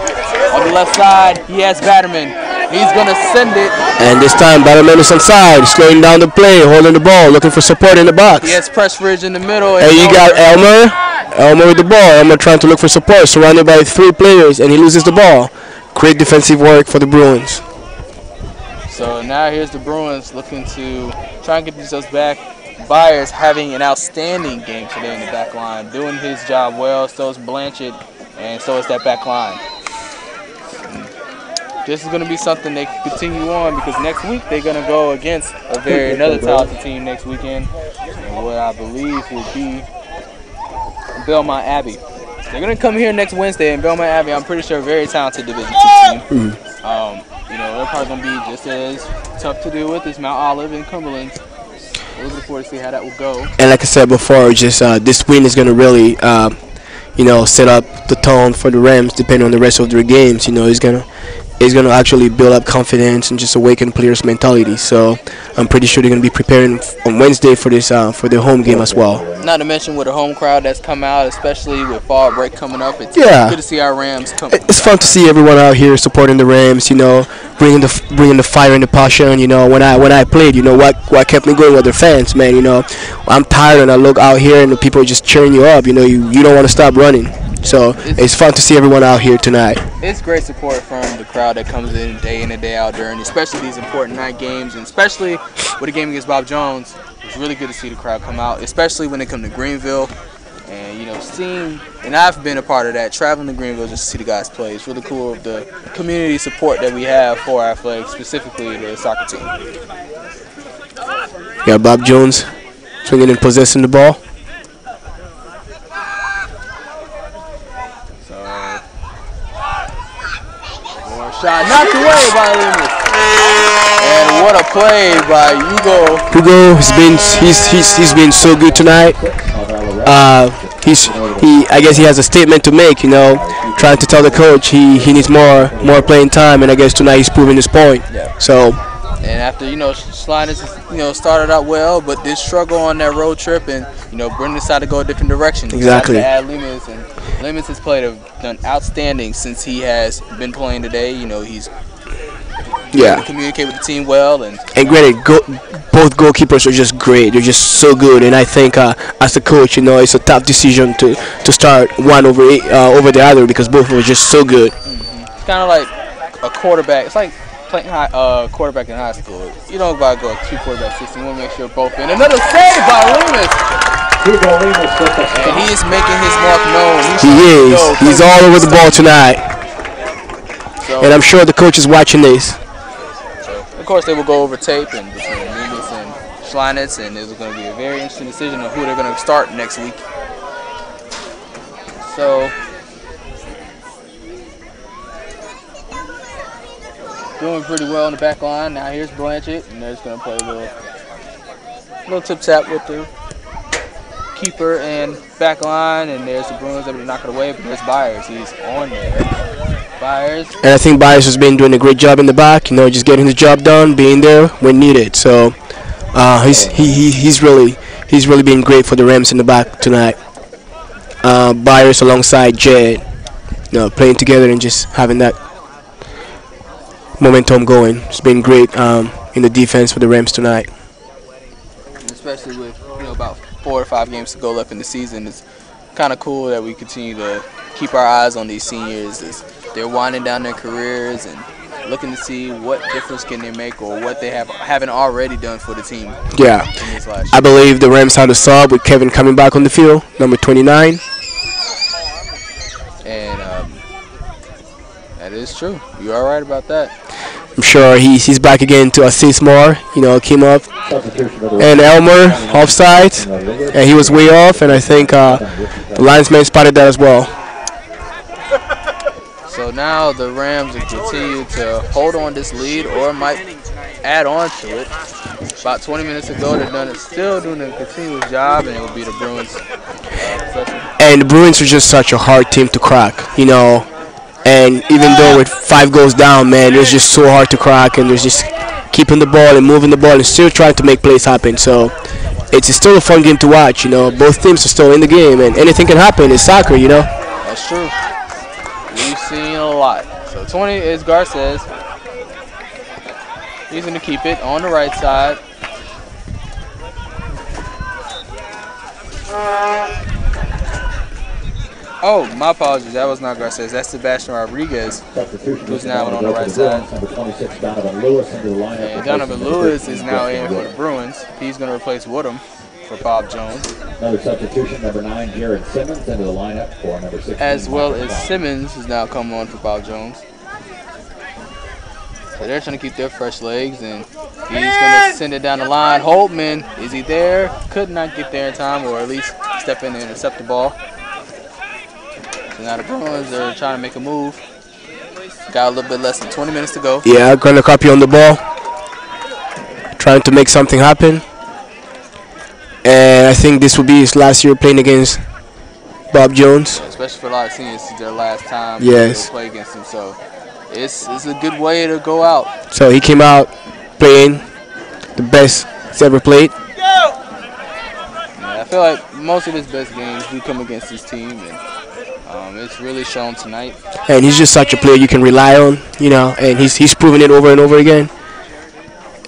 on the left side. He has Batterman. He's going to send it. And this time, Batterman is inside, slowing down the play, holding the ball, looking for support in the box. He has Pressridge in the middle. And you got Elmer with the ball. Elmer trying to look for support, surrounded by 3 players, and he loses the ball. Great defensive work for the Bruins. So now here's the Bruins looking to try and get themselves back. Byers having an outstanding game today in the back line, doing his job well. So is Blanchett, and so is that back line. this is going to be something they can continue on, because next week they're going to go against another talented team next weekend, and what I believe will be Belmont Abbey. They're going to come here next Wednesday, and Belmont Abbey, I'm pretty sure, a very talented Division II team. You know, they're probably going to be just as tough to deal with as Mount Olive and Cumberland. We're looking forward to see how that will go. And like I said before, just this win is going to really, you know, set up the tone for the Rams, depending on the rest of their games. You know, it's gonna actually build up confidence and just awaken players' mentality. So I'm pretty sure they're gonna be preparing on Wednesday for this for their home game as well. Not to mention with the home crowd that's come out, especially with fall break coming up. It's good to see our Rams come. It's fun to see everyone out here supporting the Rams. You know, bringing the fire and the passion. You know, when I played, you know what kept me going with the fans, man. You know, I'm tired and I look out here and the people are just cheering you up. You know, you don't want to stop running. So it's fun to see everyone out here tonight. It's great support from the crowd that comes in and day out during, especially these important night games, and especially with a game against Bob Jones. It's really good to see the crowd come out, especially when they come to Greenville. And you know, and I've been a part of that, traveling to Greenville just to see the guys play. It's really cool of the community support that we have for our athletics, specifically the soccer team. Yeah, Bob Jones swinging and possessing the ball. Shot knocked away by Loomis. And what a play by Hugo. Hugo he's been so good tonight. I guess he has a statement to make, you know, trying to tell the coach he needs more playing time, and I guess tonight he's proving his point. Yeah. So. And after, you know, Sliders, you know, started out well, but did struggle on that road trip, and you know, Brendan decided to go a different direction. Exactly. To add Loomis, and Loomis has done outstanding since he has been playing today. You know, he's to communicate with the team well, and granted, both goalkeepers are just great. They're just so good, and I think as a coach, you know, it's a tough decision to start one over the other, because both of them are just so good. It's kind of like a quarterback. It's like playing quarterback in high school. You don't gotta go 2 quarterback system. You want to make sure both in. Another save by Loomis. And he is making his mark known. He is. He's all over the ball tonight. And I'm sure the coach is watching this. So, of course, they will go over tape and between Loomis and Schleinitz, and it's going to be a very interesting decision of who they're going to start next week. So, doing pretty well in the back line. Now here's Blanchett, and they're just going to play a little tip-tap with the keeper and back line, and there's the Bruins able to knock it away, but there's Byers. He's on there. Byers. And I think Byers has been doing a great job in the back, you know, just getting the job done, being there when needed. So he's really been great for the Rams in the back tonight. Byers alongside Jed, you know, playing together and just having that momentum going. It's been great in the defense for the Rams tonight. Especially with, you know, about 4 or 5 games to go left in the season, it's kind of cool that we continue to keep our eyes on these seniors as they're winding down their careers and looking to see what difference can they make or what they haven't already done for the team. Yeah, I believe the Rams had a sub with Kevin coming back on the field, number 29. And that is true. You are right about that. I'm sure he's back again to assist more. You know, came up and Elmer offside, and he was way off, and I think the linesman spotted that as well. So now the Rams will continue to hold on this lead, or might add on to it. About 20 minutes ago, they're still doing a continuous job, and it will be the Bruins. And the Bruins are just such a hard team to crack, you know. And even though with 5 goals down, man, it's just so hard to crack, and there's just keeping the ball and moving the ball and still trying to make plays happen. So it's still a fun game to watch, you know. Both teams are still in the game, and anything can happen. It's soccer, you know. That's true. We've seen a lot. So 20 is Garces. He's going to keep it on the right side. Oh, my apologies. That was not Garces. That's Sebastian Rodriguez, who's now on the right side. And Donovan Lewis is now in for the Bruins. He's going to replace Woodham for Bob Jones. Another substitution, number 9, Jared Simmons, into the lineup for number 16. As well as Simmons has now come on for Bob Jones. So they're trying to keep their fresh legs, and he's going to send it down the line. Holtman, is he there? Could not get there in time, or at least step in and intercept the ball. So now the Bruins are trying to make a move. Got a little bit less than 20 minutes to go. Yeah, going to copy on the ball. Trying to make something happen. And I think this will be his last year playing against Bob Jones. Yeah, especially for a lot of seniors, it's their last time yes. to play against him. So it's a good way to go out. So he came out playing the best he's ever played. Yeah, I feel like most of his best games do come against his team, and it's really shown tonight. And he's just such a player you can rely on, you know, and he's proven it over and over again.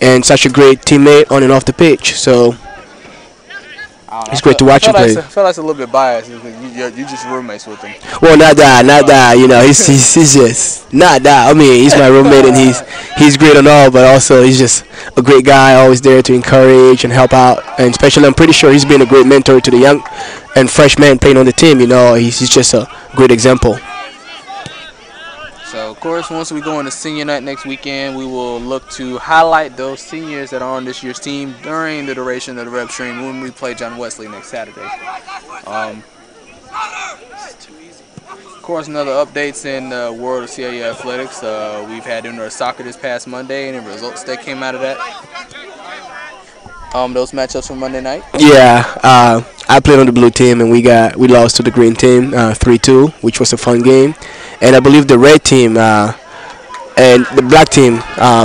And such a great teammate on and off the pitch. So it's great to watch him play. I feel like it's a little bit biased. You're just roommates with him. Well, not that. You know, he's just not that. I mean, he's my roommate and he's great and all, but also he's just a great guy, always there to encourage and help out. And especially, I'm pretty sure he's been a great mentor to the young and fresh men playing on the team. You know, he's just a great example. So, of course, once we go into senior night next weekend, we will look to highlight those seniors that are on this year's team during the duration of the Rev Stream when we play John Wesley next Saturday. Of course, another updates in the world of CIU athletics. We've had indoor soccer this past Monday, and the results that came out of that. Those matchups from Monday night. Yeah, I played on the blue team, and we lost to the green team 3-2, which was a fun game. And I believe the red team and the black team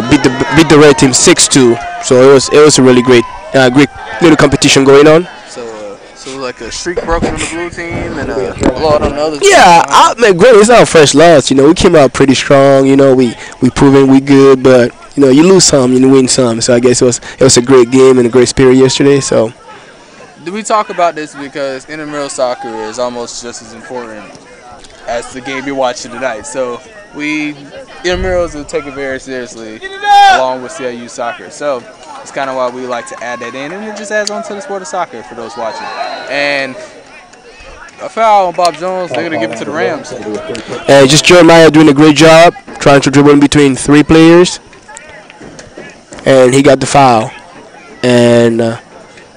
beat the red team 6-2. So it was a really great little competition going on. So like a streak broken on the blue team and a blowout on the other team. Yeah, man, great. It's our first loss. You know, we came out pretty strong. You know, we proven we good, but you know, you lose some, you win some. So I guess it was a great game and a great spirit yesterday. So. Do we talk about this because intramural soccer is almost just as important as the game you're watching tonight? So intramurals will take it very seriously along with CIU soccer. So it's kind of why we like to add that in, and it just adds on to the sport of soccer for those watching. And a foul on Bob Jones, they're going to give it to the Rams. Just Jeremiah doing a great job trying to dribble in between three players, and he got the foul. And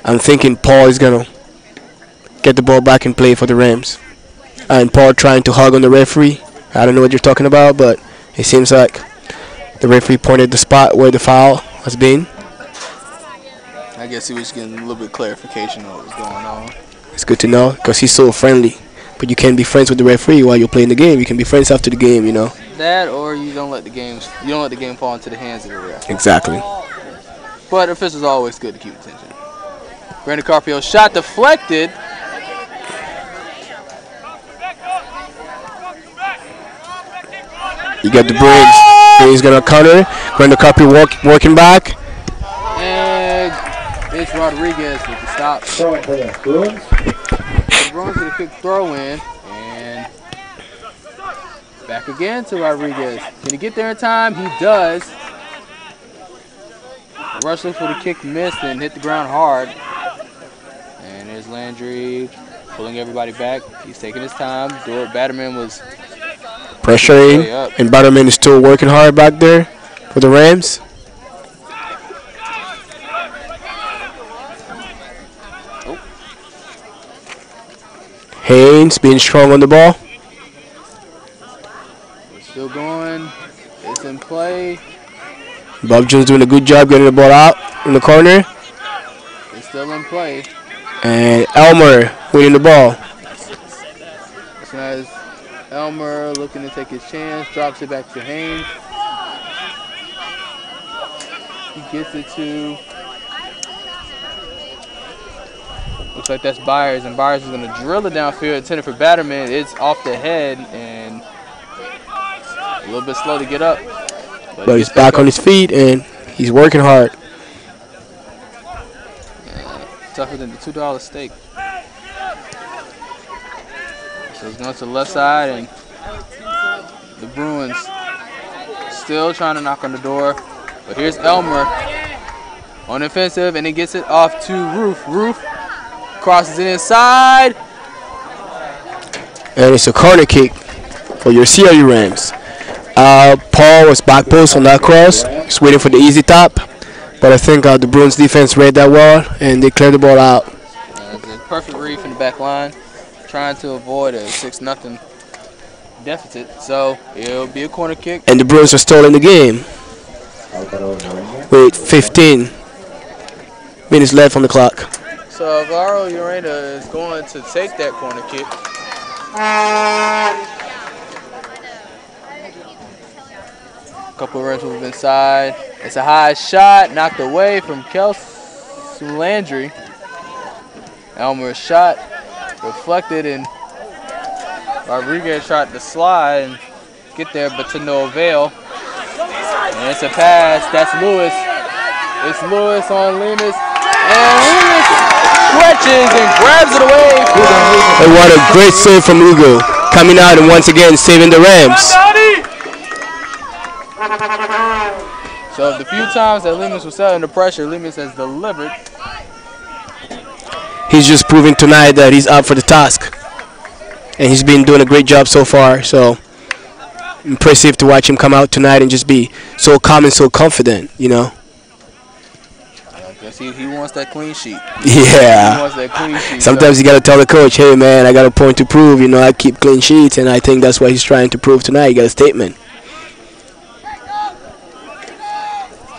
I'm thinking Paul is going to get the ball back and play for the Rams. And Paul trying to hug on the referee. I don't know what you're talking about, but it seems like the referee pointed the spot where the foul has been. I guess he was getting a little bit of clarification on what was going on. It's good to know because he's so friendly. But you can't be friends with the referee while you're playing the game. You can be friends after the game, you know. That, or you don't let the game fall into the hands of the ref. Exactly. But officials are always good to keep attention. Brandon Carpio shot deflected. You got the Briggs. Briggs gonna counter. Brandon Carpio working back. And it's Rodriguez with the stop. The Bruins with a quick throw in. And back again to Rodriguez. Can he get there in time? He does. Rushing for the kick missed and hit the ground hard. And there's Landry pulling everybody back. He's taking his time. Batterman was pressuring, and Batterman is still working hard back there for the Rams. Oh. Haynes being strong on the ball. It's still going. It's in play. Bob Jones doing a good job getting the ball out in the corner. It's still in play. And Elmer winning the ball. So as Elmer looking to take his chance, drops it back to Haynes. He gets it to, looks like that's Byers, and Byers is going to drill it downfield, intended for Batterman. It's off the head and a little bit slow to get up. But he's back on his feet and he's working hard. Tougher than the $2 steak. So it's going to the left side, and the Bruins still trying to knock on the door. But here's Elmer on offensive, and he gets it off to Roof. Roof crosses it inside. And it's a corner kick for your CIU Rams. Paul was back post on that cross. He's waiting for the easy top. But I think the Bruins defense read that well, and they cleared the ball out. It's a perfect read from the back line, trying to avoid a 6-0 deficit. So it'll be a corner kick. And the Bruins are still in the game with 15 minutes left on the clock. So Alvaro Urena is going to take that corner kick. A couple of runs move inside. It's a high shot, knocked away from Kelsey Landry. Elmer's shot reflected, and Rodriguez tried to slide and get there, but to no avail. And it's a pass. That's Lewis. It's Lewis on Lemus. And Lemus stretches and grabs it away. And what a great save from Ugo, coming out and once again saving the Rams. So the few times that Lemus was under pressure, Lemus has delivered. He's just proving tonight that he's up for the task. And he's been doing a great job so far. So impressive to watch him come out tonight and just be so calm and so confident, you know. I guess he wants that clean sheet. Yeah. He wants that clean sheet. Sometimes you got to tell the coach, hey, man, I got a point to prove. You know, I keep clean sheets, and I think that's what he's trying to prove tonight. He got a statement.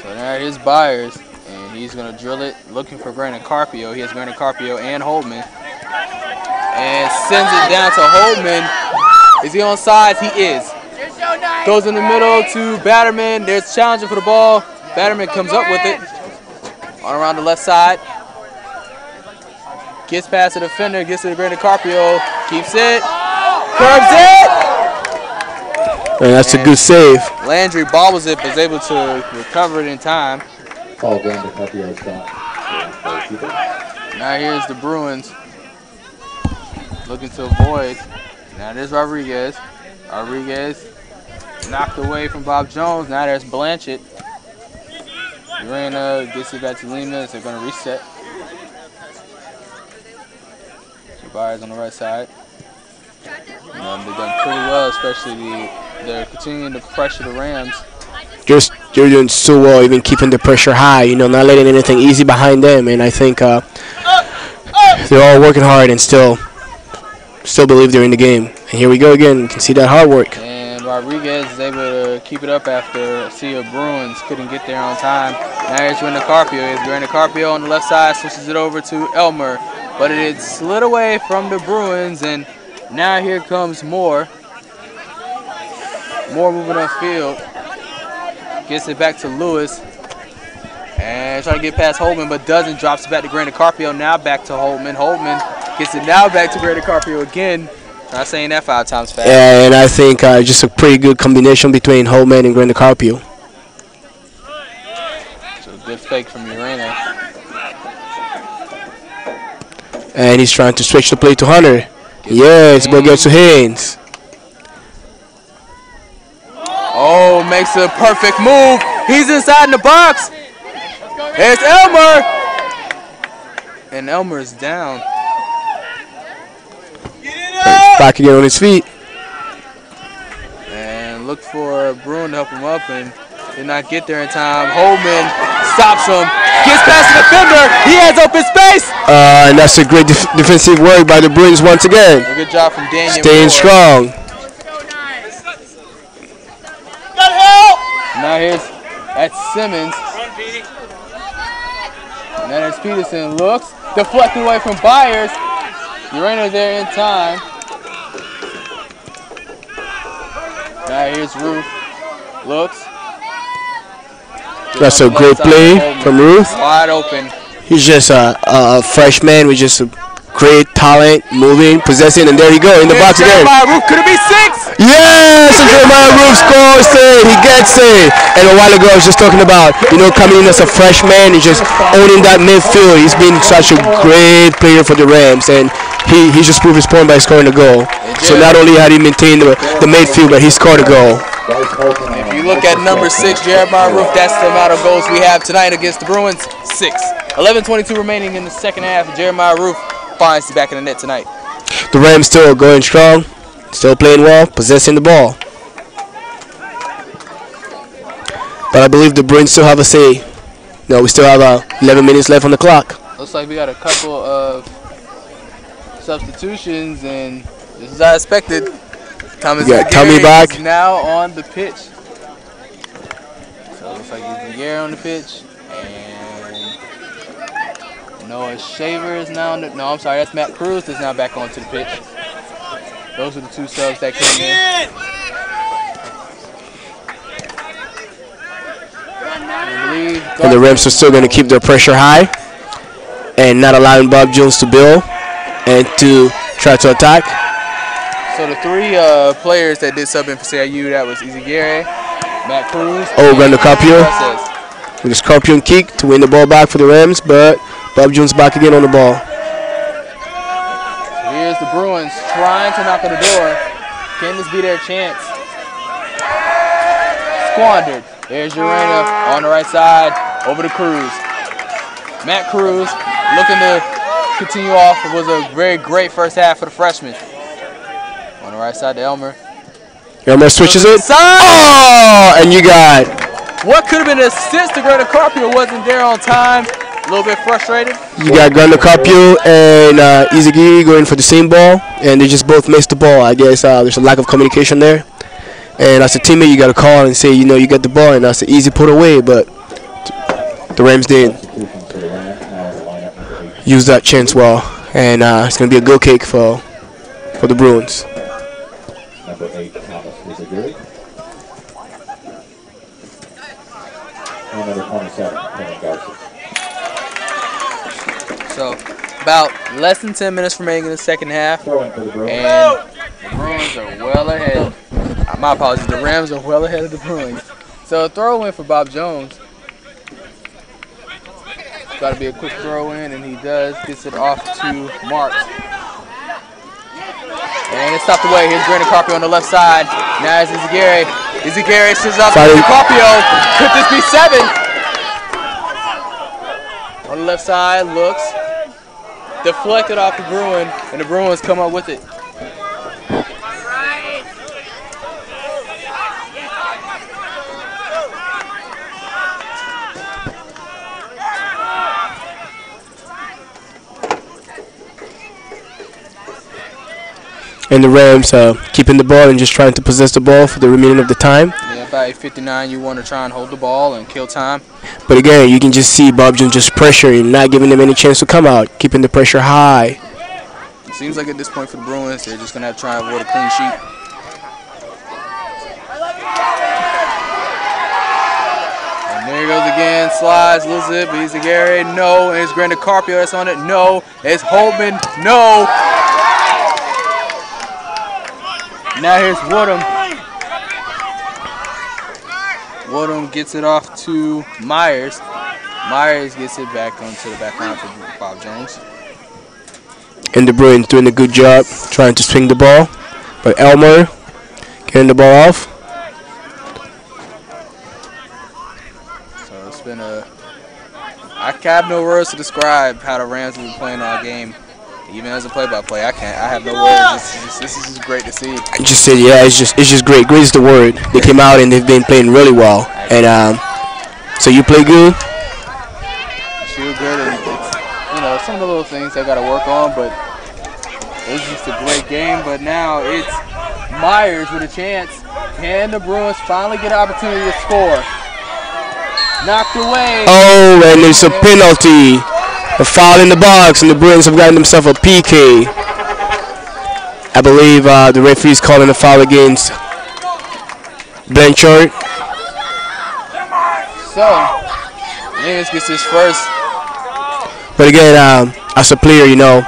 So now here's Byers, and he's going to drill it, looking for Brandon Carpio. He has Brandon Carpio and Holtman. And sends it down to Holtman. Is he on sides? He is. Goes in the middle to Batterman. There's challenging for the ball. Batterman comes up with it. On around the left side. Gets past the defender. Gets to the Brandon Carpio. Keeps it. Curves it. And that's a good save. Landry bobbles it, but is able to recover it in time. Brandon Carpio stop. Now here's the Bruins. Looking to avoid. Now there's Rodriguez. Rodriguez knocked away from Bob Jones. Now there's Blanchett. Urena gets it back to Lemus. They're going to reset. So Byers on the right side. They've done pretty well, especially they're continuing to pressure the Rams. They're doing so well, even keeping the pressure high, you know, not letting anything easy behind them. And I think they're all working hard and still believe they're in the game. And here we go again. You can see that hard work. And Rodriguez is able to keep it up after a sea of Bruins couldn't get there on time. Now here's Brandon Carpio. Here's Brandon Carpio on the left side, switches it over to Elmer. But it slid away from the Bruins, and now here comes Moore. Moore moving upfield. Gets it back to Lewis. And trying to get past Holtman, but doesn't. Drops it back to Brandon Carpio. Now back to Holtman. Holtman gets it now back to Brandon Carpio again. Not saying that 5 times fast. Yeah, and I think just a pretty good combination between Holtman and Brandon Carpio. So good fake from Urena. And he's trying to switch the play to Hunter. Yes, but gets to Haynes. Oh, makes a perfect move. He's inside in the box. There's Elmer. And Elmer's down. Back again on his feet. And look for Bruin to help him up and did not get there in time. Holman stops him. Gets past the defender. He has open space. And that's a great defensive work by the Bruins once again. A good job from Daniel. Staying strong. Now that's Simmons. Now there's Peterson. Looks. Deflected away from Byers. Urena there in time. Now here's Ruth. Looks. That's a great play from Ruth. Wide open. He's just a freshman with just a great talent, moving, possessing, and there you go in the box again. Ruth, could it be 6? Yes, and Jeremiah Ruth scores it. He gets it. And a while ago, I was just talking about, you know, coming in as a freshman, he's just owning that midfield. He's been such a great player for the Rams, and he just proved his point by scoring a goal. So not only had he maintained the midfield, but he scored a goal. If you look at number 6, Jeremiah Ruth, that's the amount of goals we have tonight against the Bruins. 6. 11:22 remaining in the second half. Jeremiah Ruth finds the back of the net tonight. The Rams still going strong, still playing well, possessing the ball. But I believe the Bruins still have a say. No, we still have 11 minutes left on the clock. Looks like we got a couple of substitutions, and this is as expected. Thomas Tommy back. is now on the pitch. So it looks like Gary on the pitch, and Noah Shaver is now on the, no, I'm sorry, that's Matt Cruz is now back onto the pitch. Those are the two subs that came in. And the Rams are still going to keep their pressure high and not allowing Bob Jones to build and to try to attack. So the three players that did sub in for CIU, that was Izagirre, Matt Cruz, Grande Carpio with a scorpion kick to win the ball back for the Rams, but Bob Jones back again on the ball. So here's the Bruins trying to knock on the door. Can this be their chance? Squandered. There's Urena on the right side, over to Cruz. Matt Cruz looking to continue off. It was a very great first half for the freshman. On the right side to Elmer. Elmer switches it. Oh, and you got what could have been an assist to Grande Carpio wasn't there on time. A little bit frustrated. You got Grande Carpio and Izagirre going for the same ball, and they just both missed the ball. I guess there's a lack of communication there. And as a teammate, you got to call and say, you know, you got the ball, and that's an easy put away. But the Rams didn't use that chance well, and it's going to be a goal kick for the Bruins. Number 8, Thomas Izagirre. And number 27, Penny Garcia. So about less than 10 minutes remaining in the second half, and the Bruins are well ahead. My apologies, the Rams are well ahead of the Bruins. So a throw in for Bob Jones. It's got to be a quick throw in, and he does. Gets it off to Marks. And it's stopped away. Here's Grande Carpio on the left side. Now it's Izagirre. Izagirre sends up to Carpio. Could this be 7? On the left side, looks. Deflected off the Bruin, and the Bruins come up with it. And the Rams keeping the ball and just trying to possess the ball for the remaining of the time. Yeah, about 8:59, you want to try and hold the ball and kill time. But again, you can just see Bob Jones just pressuring, not giving them any chance to come out, keeping the pressure high. It seems like at this point for the Bruins, they're just going to have to try and avoid a clean sheet. And there he goes again, slides, loses it, but Izagirre, no. And it's Grande Carpio that's on it, no. It's Holtman, no. Now here's Woodham. Woodham gets it off to Myers. Myers gets it back onto the back line for Bob Jones. And the Bruins doing a good job trying to swing the ball. But Elmer getting the ball off. So it's been I have no words to describe how the Rams have been playing all game. Even as a play-by-play, I have no words. This is just great to see. I just said, yeah, it's just great. Great is the word. They came out and they've been playing really well. And so you play good. Feel good, and it's, you know, some of the little things I got to work on, but it was just a great game. But now it's Myers with a chance. Can the Bruins finally get an opportunity to score? Knocked away. Oh, and it's a penalty. A foul in the box, and the Bruins have gotten themselves a PK. I believe the referee's calling a foul against Blanchard. So, James gets his first. But again, as a player, you know,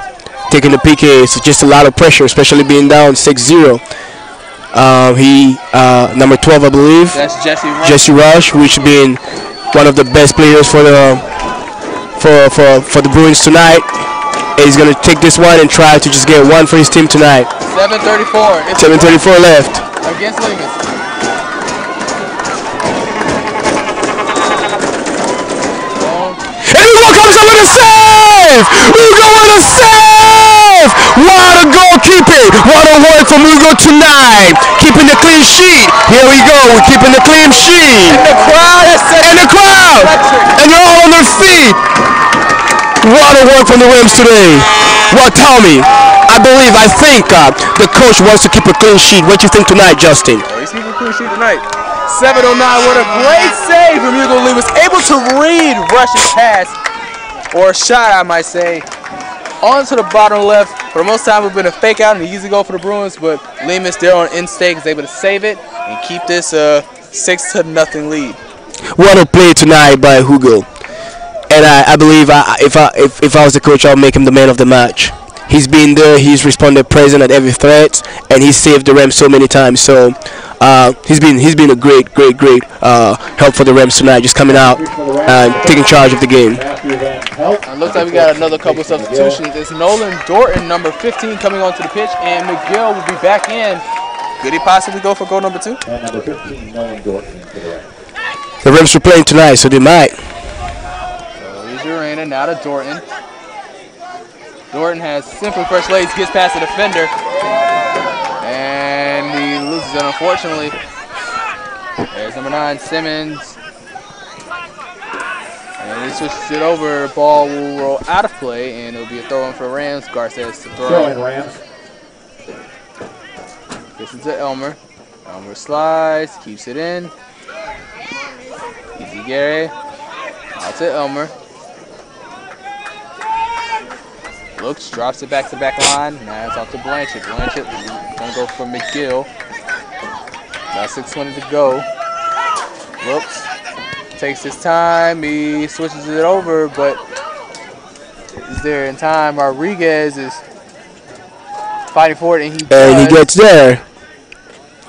taking the PK is just a lot of pressure, especially being down 6-0. Number 12, I believe. That's Jesse Rush. Jesse Rush, which being one of the best players for the Bruins tonight. He's going to take this one and try to just get one for his team tonight. 7:34. 7:34 left. Against Livingston. And Hugo comes up with a save! Hugo with a save! What a goalkeeping! What a work from Hugo tonight! Keeping the clean sheet. Here we go. We're keeping the clean sheet. And the crowd has out, and they're all on their feet. What a work from the Rams today. Well, tell me, I think the coach wants to keep a clean sheet. What do you think tonight, Justin? Oh, he's keeping a clean sheet tonight. 7:09, what a great save from Hugo Lee. Was able to read Rush's pass, or shot, I might say, onto the bottom left. For the most time, it's been a fake out and an easy goal for the Bruins, but Lemus there on in-stake is able to save it and keep this 6-0 lead. What a play tonight by Hugo. And I believe if I was the coach, I'll make him the man of the match. He's been there, he's responded present at every threat, and he's saved the Rams so many times. So he's been a great help for the Rams tonight, just coming out and taking charge of the game. It looks like we got another couple of substitutions. It's Nolan Dorton, number 15, coming onto the pitch, and McGill will be back in. Could he possibly go for goal number 2? And number 15, Nolan Dorton into the Rams. The Rams were playing tonight, so they might. So here's Urena, now to Dorton. Dorton has simple fresh legs, gets past the defender, and he loses it, unfortunately. There's number 9, Simmons. And he switches it over. Ball will roll out of play, and it'll be a throw-in for Rams. Garces to throw. Throw in Rams. Gets it to Elmer. Elmer slides, keeps it in. Easy Gary. Out to Elmer. Looks, drops it back to back line. Now it's off to Blanchett. Blanchett gonna go for McGill. About 6:20 to go. Looks, takes his time. He switches it over, but is there in time? Rodriguez is fighting for it, and he does. And he gets there.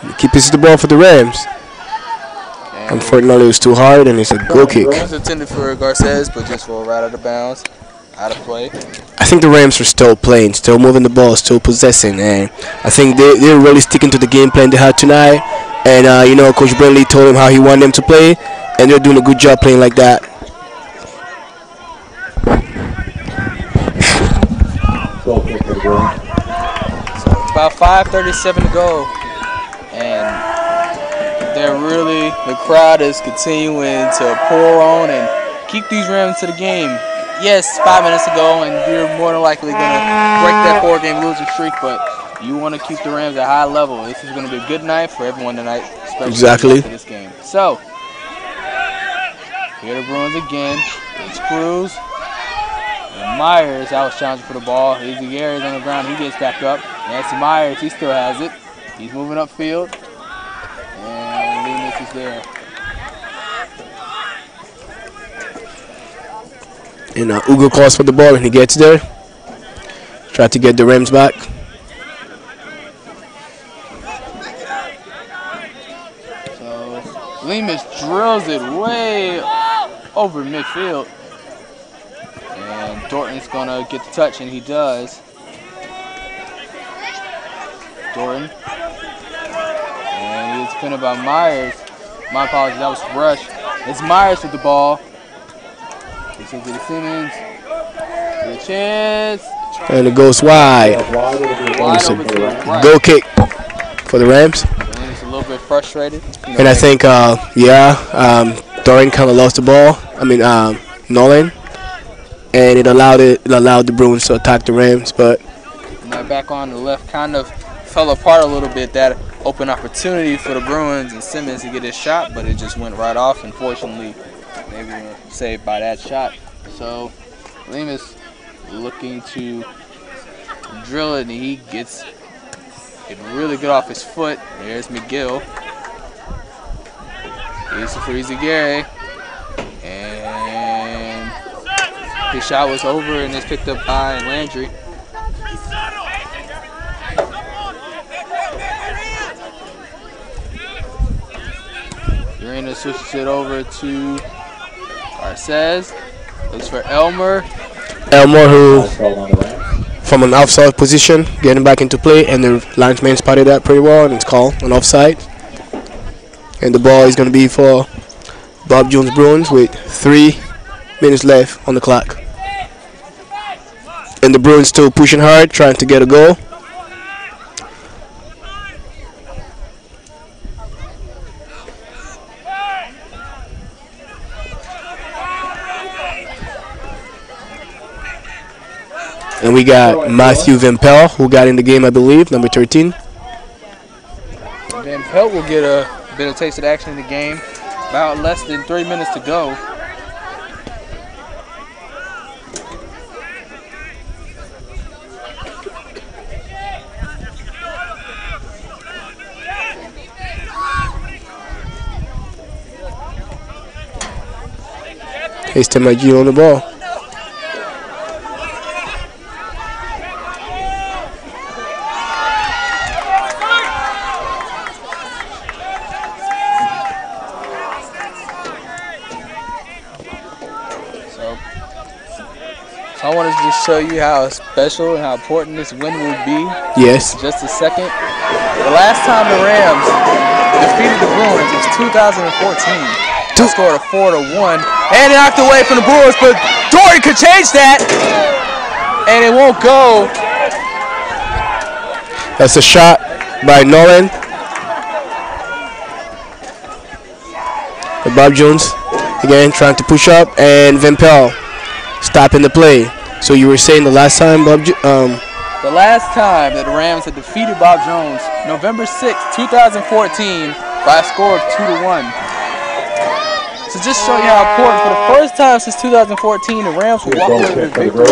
He keeps the ball for the Rams. And Unfortunately, it was too hard, and it's a goal kick. it was intended for Garces, but just rolled right out of bounds, out of play. I think the Rams are still playing, still moving the ball, still possessing, and I think they're really sticking to the game plan they had tonight. And Coach Brentley told them how he wanted them to play, and they're doing a good job playing like that. Goal kick for the Bruins. So about 5:37 to go, and the crowd is continuing to pour on and keep these Rams to the game. Yes, 5 minutes to go, and you're more than likely going to break that 4-game losing streak, but you want to keep the Rams at high level. This is going to be a good night for everyone tonight, especially after this game. So, here are the Bruins again. It's Cruz. And Myers, I was challenging for the ball. Izzy Gary's on the ground. He gets back up. Nancy Myers, he still has it. He's moving upfield. And Lemus is there. And Ugo calls for the ball, and he gets there. Try to get the Rams back. So Lemus drills it way over midfield. And Dorton's going to get the touch, and he does. Dorton. And he's pinned by Myers. My apologies, that was Rush. It's Myers with the ball. This is to Simmons. To the chance. And it goes wide. Wide over to the right. Goal kick for the Rams. And he's a little bit frustrated. And I think, Doreen kind of lost the ball. Nolan. And it allowed the Bruins to attack the Rams, but My back on the left kind of fell apart a little bit. That open opportunity for the Bruins and Simmons to get his shot, but it just went right off. Unfortunately, they were saved by that shot. So Lemus looking to drill it, and he gets it really good off his foot. There's McGill. Here's for Easy Gary. And his shot was over, and it's picked up by Landry. Urena switches it over to Garces. Looks for Elmer. Elmer, who Called on the Rams. from an offside position, getting back into play, and the linesman spotted that pretty well, and it's called an offside. And the ball is going to be for Bob Jones Bruins with 3 minutes left on the clock. And the Bruins still pushing hard, trying to get a goal. And we got Matthew Vimpel, who got in the game, I believe, number 13. Van Pelt will get a bit of taste of action in the game. About less than 3 minutes to go. Here's Temaji on the ball. So I wanted to just show you how special and how important this win will be. Yes. Just a second. The last time the Rams defeated the Bruins was 2014. They scored a 4-1 and knocked away from the Bruins, but Dory could change that, and it won't go. That's a shot by Nolan. Bob Jones again trying to push up, and Vimpel stopping the play. So you were saying the last time the last time that the Rams had defeated Bob Jones, November 6, 2014, by a score of 2-1. So just show you how important, for the first time since 2014, the Rams will walk away with victory.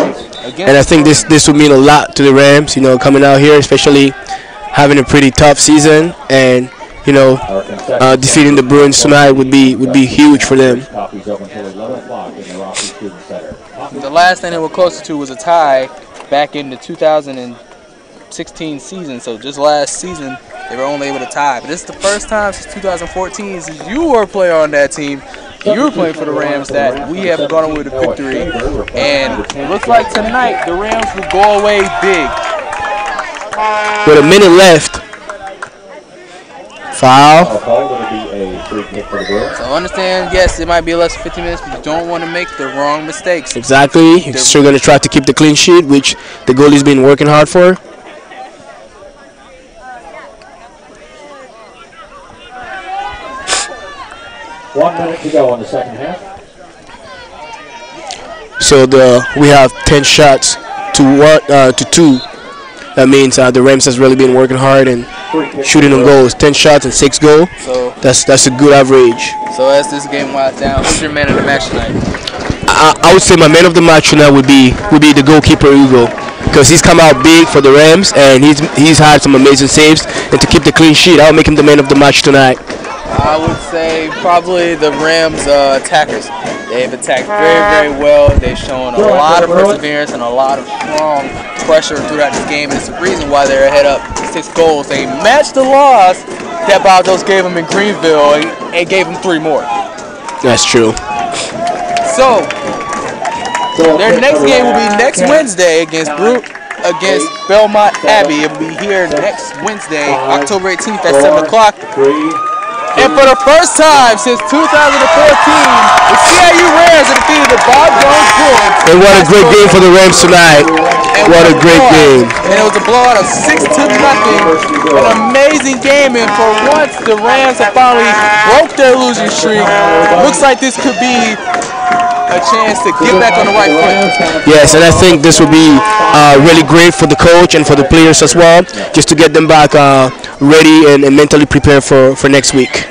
And I think this would mean a lot to the Rams, you know, coming out here, especially having a pretty tough season, and you know, defeating the Bruins tonight would be huge for them. The last thing they were closer to was a tie back in the 2016 season. So just last season, they were only able to tie. But this is the first time since 2014 since you were a player on that team, you were playing for the Rams, that we have gone away with a victory. And it looks like tonight the Rams will go away big. With a minute left. Foul. So understand, yes, it might be less than 15 minutes, but you don't want to make the wrong mistakes. Exactly. You're still going to try to keep the clean sheet, which the goalie's been working hard for. One minute to go in the second half. So we have 10 shots to 2. That means the Rams has really been working hard and shooting on goals. 10 shots and 6 goals. So that's a good average. So as this game winds down, who's your man of the match tonight? I would say my man of the match tonight would be the goalkeeper Hugo, because he's come out big for the Rams and he's had some amazing saves, and to keep the clean sheet, I'll make him the man of the match tonight. I would say probably the Rams attackers. They've attacked very, very well. They've shown a lot of perseverance and a lot of strong pressure throughout this game, and it's the reason why they're ahead up 6 goals. They matched the loss that Bob Jones gave them in Greenville and gave them 3 more. That's true. So their next game will be next Wednesday against Belmont Abbey. It will be here next Wednesday, October 18th at 7 o'clock. And for the first time since 2014, the CIU Rams have defeated the Bob Jones Bruins. And what a great game for the Rams tonight. What a great game. And it was a blowout of 6-0. An amazing game, and for once the Rams have finally broke their losing streak. It looks like this could be a chance to get back on the right foot. Yes, and I think this will be really great for the coach and for the players as well, just to get them back ready and mentally prepared for next week.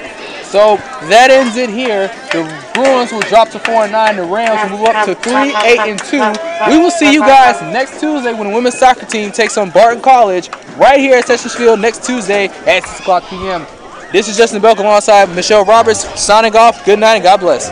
So that ends it here. The Bruins will drop to 4-9. The Rams will move up to 3-8-2. We will see you guys next Tuesday when the women's soccer team takes on Barton College right here at Sessions Field next Tuesday at 6 o'clock p.m. This is Justin Belk alongside Michelle Roberts signing off. Good night and God bless.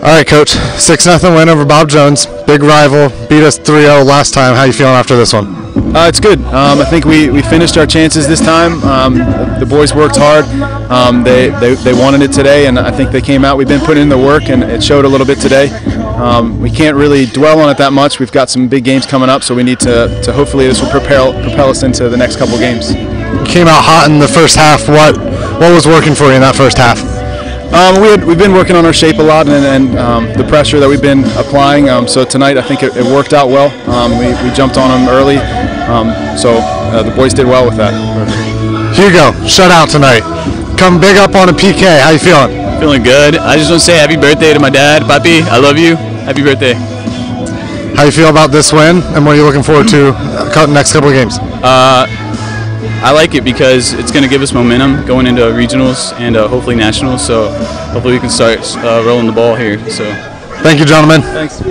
All right, Coach. 6-0 win over Bob Jones. Big rival. Beat us 3-0 last time. How you feeling after this one? It's good. I think we finished our chances this time. The boys worked hard. They wanted it today, and I think they came out. We've been putting in the work, and it showed a little bit today. We can't really dwell on it that much. We've got some big games coming up, so we need to hopefully this will propel us into the next couple games. You came out hot in the first half. What was working for you in that first half? We've been working on our shape a lot and the pressure that we've been applying. So tonight I think it worked out well. We jumped on them early, so the boys did well with that. Hugo, shutout tonight. Come big up on a PK. How you feeling? Feeling good. I just want to say happy birthday to my dad. Papi, I love you. Happy birthday. How you feel about this win, and what are you looking forward to next couple of games? I like it because it's going to give us momentum going into regionals and hopefully nationals. So hopefully we can start rolling the ball here. So, thank you, gentlemen. Thanks.